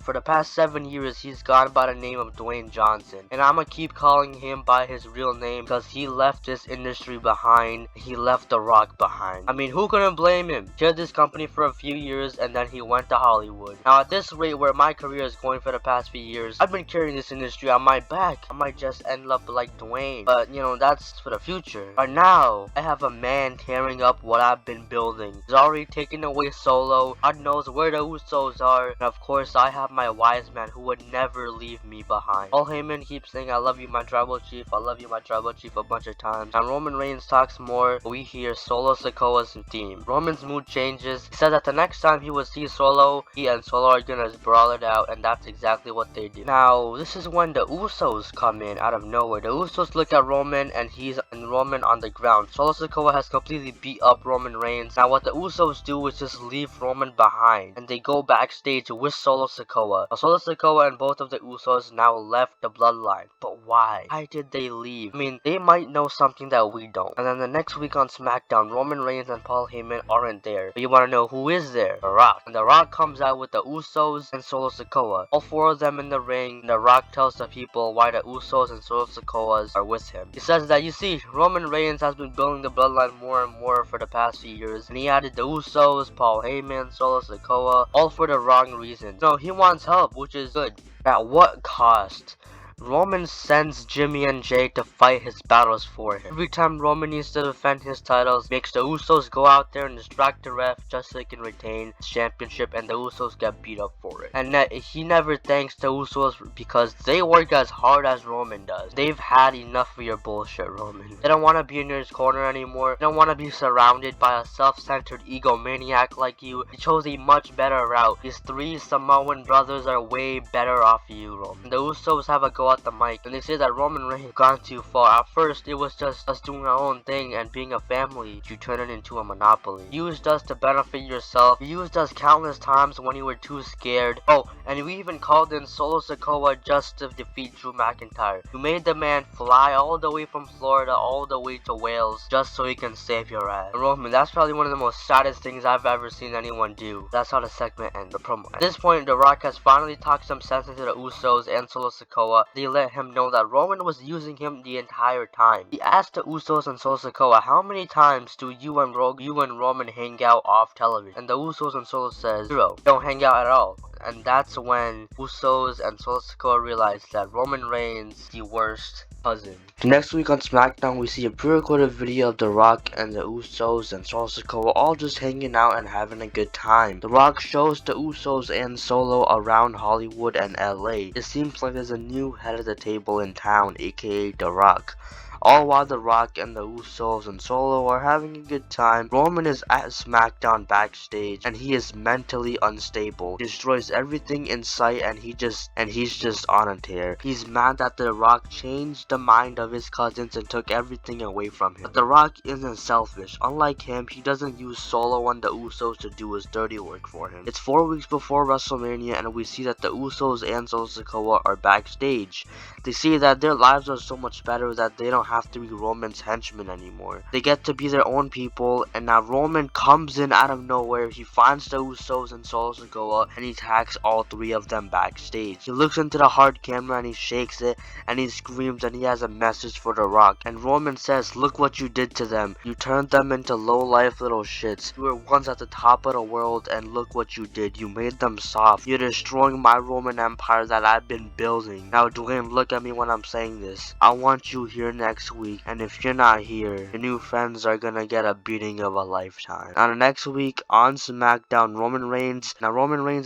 For the past 7 years, he's gone by the name of Dwayne Johnson. And I'ma keep calling him by his real name because he left this industry behind. He left The Rock behind. I mean, who couldn't blame him? Carried this company for a few years and then he went to Hollywood. Now, at this rate where my career is going for the past few years, I've been carrying this industry on my back. I might just end up like Dwayne. But, you know, that's for the future. But now, I have a man tearing up what I've been building. He's already taken away Solo. God knows where the Usos are. And of course, I have my wise man who would never leave me behind. Paul Heyman keeps saying, "I love you, my tribal chief. I love you, my tribal chief," a bunch of times. And Roman Reigns talks more. We hear Solo Sikoa's theme. Roman's mood changes. He says that the next time he will see Solo, he and Solo are gonna brawl it out, and that's exactly what they do. Now, this is when the Usos come in out of nowhere. The Usos look at Roman, and Roman on the ground. Solo Sikoa has completely beat up Roman Reigns. Now, what the Usos do is just leave Roman behind, and they go backstage with Solo Sikoa. Now, Solo Sikoa and both of the Usos now left the Bloodline. But why? Why did they leave? I mean, they might know something that we don't. And then the next week on SmackDown, Roman Reigns and Paul Heyman aren't there. But you want to know who is there? The Rock. And The Rock comes out with the Usos and Solo Sikoa. All four of them in the ring. And The Rock tells the people why the Usos and Solo Sikoas are with him. He says that, you see, Roman Reigns has been building the bloodline more and more for the past few years, and he added the Usos, Paul Heyman, Solo Sikoa, all for the wrong reasons. No, he wants help, which is good. At what cost? Roman sends Jimmy and Jay to fight his battles for him. Every time Roman needs to defend his titles, makes the Usos go out there and distract the ref just so he can retain his championship, and the Usos get beat up for it. And he never thanks the Usos because they work as hard as Roman does. They've had enough of your bullshit, Roman. They don't want to be in his corner anymore. They don't want to be surrounded by a self-centered egomaniac like you. He chose a much better route. These three Samoan brothers are way better off you, Roman. The Usos have a go at the mic, and they say that Roman Reigns gone too far. At first, it was just us doing our own thing and being a family. You turn it into a monopoly. You used us to benefit yourself. You used us countless times when you were too scared. Oh, and we even called in Solo Sikoa just to defeat Drew McIntyre. You made the man fly all the way from Florida all the way to Wales just so he can save your ass. And Roman, that's probably one of the most saddest things I've ever seen anyone do. That's how the segment ends, the promo. At this point, The Rock has finally talked some sense into the Usos and Solo Sikoa. They let him know that Roman was using him the entire time. He asked the Usos and Solo Sikoa, how many times do you and Roman hang out off television? And the Usos and Solo says, 0. Don't hang out at all. And that's when Usos and Solo Sikoa realized that Roman Reigns is the worst cousin. Next week on SmackDown, we see a pre-recorded video of The Rock and the Usos and Solo Sikoa all just hanging out and having a good time. The Rock shows the Usos and Solo around Hollywood and LA. It seems like there's a new head of the table in town, aka The Rock. All while The Rock and the Usos and Solo are having a good time, Roman is at SmackDown backstage and he is mentally unstable. He destroys everything in sight and he's just on a tear. He's mad that The Rock changed the mind of his cousins and took everything away from him. But The Rock isn't selfish. Unlike him, he doesn't use Solo and the Usos to do his dirty work for him. It's 4 weeks before WrestleMania and we see that the Usos and Solo Sikoa are backstage. They see that their lives are so much better that they don't have to be Roman's henchmen anymore. They get to be their own people, and now Roman comes in out of nowhere. He finds the Usos and Solo Sikoa and he attacks all 3 of them backstage. He looks into the hard camera and he shakes it and he screams and he has a message for The Rock. And Roman says, look what you did to them. You turned them into low-life little shits. You were once at the top of the world and look what you did. You made them soft. You're destroying my Roman Empire that I've been building. Now Dwayne, look at me when I'm saying this. I want you here next week, and if you're not here, your new friends are gonna get a beating of a lifetime. Now the next week on SmackDown, Roman Reigns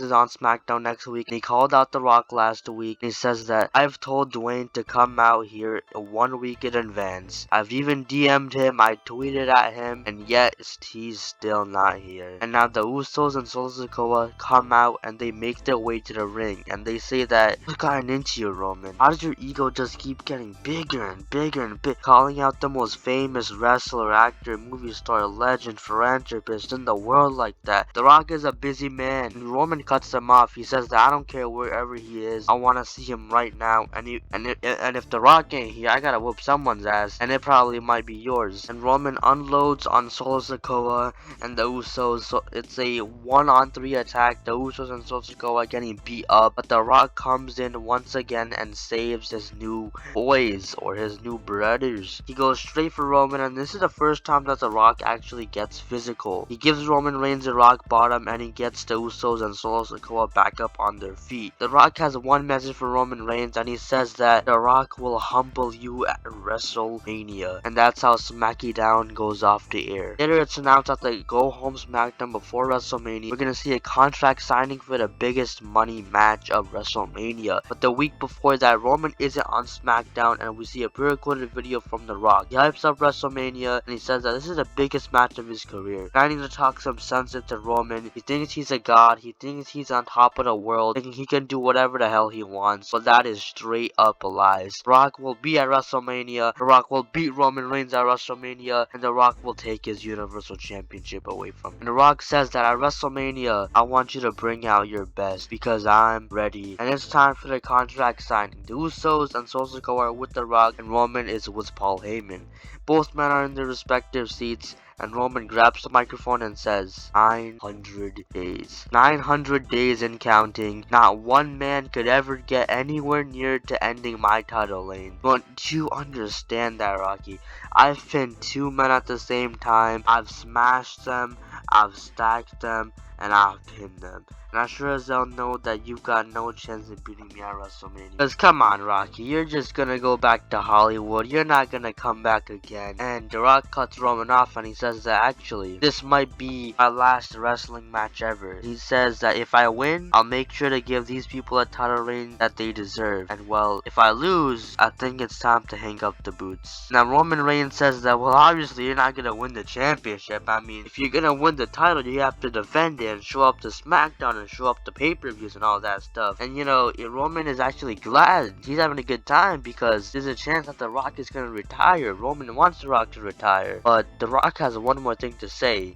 is on SmackDown next week, and he called out The Rock last week, and he says that I've told Dwayne to come out here 1 week in advance. I've even DM'd him, I tweeted at him, and yet he's still not here. And now the Usos and Solo Sikoa come out and they make their way to the ring, and they say that, what gotten into you, Roman? How does your ego just keep getting bigger and bigger and bigger? Calling out the most famous wrestler, actor, movie star, legend, philanthropist in the world like that. The Rock is a busy man, and Roman cuts him off. He says that I don't care wherever he is, I want to see him right now, and if The Rock ain't here, I gotta whoop someone's ass, and it probably might be yours. And Roman unloads on Solo Sikoa and the Usos, so it's a 1-on-3 attack. The Usos and Solo Sikoa are getting beat up, but The Rock comes in once again and saves his new boys, or his new brothers. He goes straight for Roman, and this is the first time that The Rock actually gets physical. He gives Roman Reigns a rock bottom, and he gets the Usos and Solo Sikoa back up on their feet. The Rock has one message for Roman Reigns, and he says that The Rock will humble you at WrestleMania. And that's how SmackDown goes off the air. Later, it's announced that the Go Home SmackDown before WrestleMania, we're gonna see a contract signing for the biggest money match of WrestleMania. But the week before that, Roman isn't on SmackDown, and we see a pre-recorded video from The Rock. He hypes up WrestleMania, and he says that this is the biggest match of his career. Trying to talk some sense into Roman. He thinks he's a god. He thinks he's on top of the world, thinking he can do whatever the hell he wants. But that is straight up lies. The Rock will be at WrestleMania. The Rock will beat Roman Reigns at WrestleMania, and The Rock will take his Universal Championship away from him. And The Rock says that at WrestleMania, I want you to bring out your best because I'm ready. And it's time for the contract signing. The Usos and Solo Sikoa are with The Rock, and Roman is with Paul Heyman. Both men are in their respective seats. and Roman grabs the microphone and says, 900 days. 900 days and counting. Not one man could ever get anywhere near to ending my title reign. Don't you understand that, Rocky? I've pinned 2 men at the same time. I've smashed them, I've stacked them, and I've pinned them. And I sure as hell know that you've got no chance of beating me at WrestleMania. Cause come on, Rocky, you're just gonna go back to Hollywood. You're not gonna come back again. And The Rock cuts Roman off and he says that actually, this might be my last wrestling match ever. He says that if I win, I'll make sure to give these people a title reign that they deserve. And well, if I lose, I think it's time to hang up the boots. Now Roman Reigns says that, well, obviously you're not gonna win the championship. I mean, if you're gonna win the title, you have to defend it and show up to SmackDown and show up to pay-per-views and all that stuff. And you know, Roman is actually glad. He's having a good time because there's a chance that The Rock is gonna retire. Roman wants The Rock to retire, but The Rock has one more thing to say.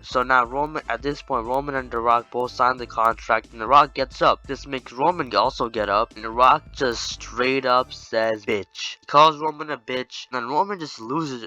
So now Roman, at this point, Roman and The Rock both sign the contract, and The Rock gets up. This makes Roman also get up, and The Rock just straight up says bitch. He calls Roman a bitch, and then Roman just loses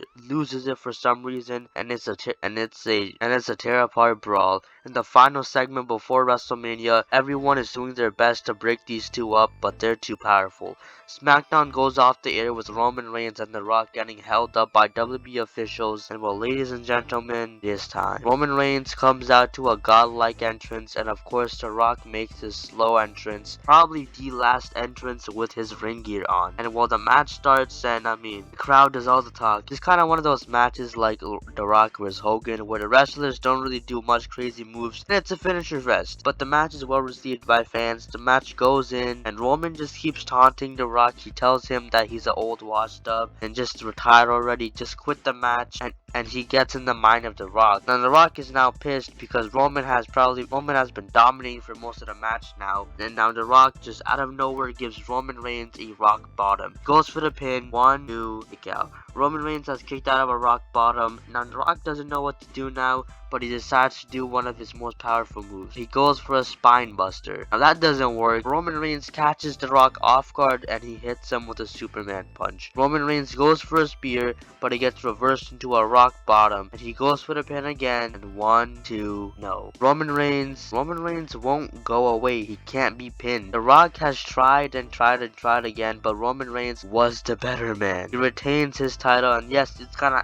it for some reason, and it's a tear apart brawl. In the final segment before WrestleMania, everyone is doing their best to break these two up, but they're too powerful. SmackDown goes off the air with Roman Reigns and The Rock getting held up by WWE officials, and well, ladies and gentlemen, it is time. Roman Reigns comes out to a godlike entrance, and of course The Rock makes his slow entrance, probably the last entrance with his ring gear on. And while the match starts, and I mean, the crowd does all the talk. It's kind of one of those matches like The Rock vs Hogan, where the wrestlers don't really do much crazy moves, and it's a finisher fest. But the match is well received by fans. The match goes in, and Roman just keeps taunting The Rock. He tells him that he's an old washed up and just retire already, just quit the match, and he gets in the mind of The Rock. Now The Rock is now pissed because Roman has been dominating for most of the match now, and now The Rock just out of nowhere gives Roman Reigns a rock bottom. Goes for the pin, 1, 2, kick out. Roman Reigns has kicked out of a rock bottom. Now The Rock doesn't know what to do now, but he decides to do one of his most powerful moves. He goes for a spine buster. Now that doesn't work. Roman Reigns catches The Rock off guard and he hits him with a Superman punch. Roman Reigns goes for a spear, but he gets reversed into a rock bottom, and he goes for the pin again, and 1, 2, no. Roman Reigns won't go away. He can't be pinned. The Rock has tried and tried and tried again, but Roman Reigns was the better man. He retains his title, and yes, it's kind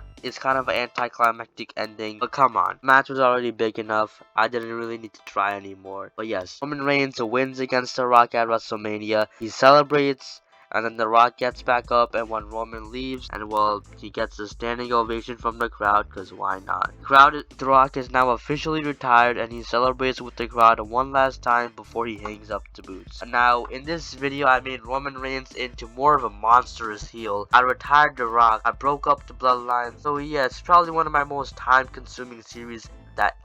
of an anticlimactic ending, but come on, match was already big enough. I didn't really need to try anymore. But yes, Roman Reigns wins against The Rock at WrestleMania. He celebrates, and then The Rock gets back up, and when Roman leaves, and well, he gets a standing ovation from the crowd, cause why not? The Rock is now officially retired, and he celebrates with the crowd one last time before he hangs up the boots. Now, in this video, I made Roman Reigns into more of a monstrous heel. I retired The Rock. I broke up the bloodline. So yeah, it's probably one of my most time-consuming series that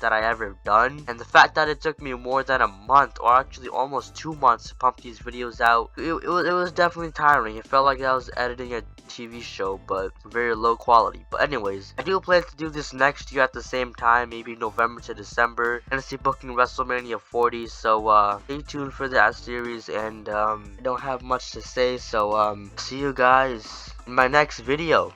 I ever done, and the fact that it took me more than a month, or actually almost 2 months, to pump these videos out, it was definitely tiring. It felt like I was editing a TV show, but very low quality. But anyways, I do plan to do this next year at the same time, maybe November to December, and see booking WrestleMania 40. So stay tuned for that series, and I don't have much to say. So see you guys in my next video.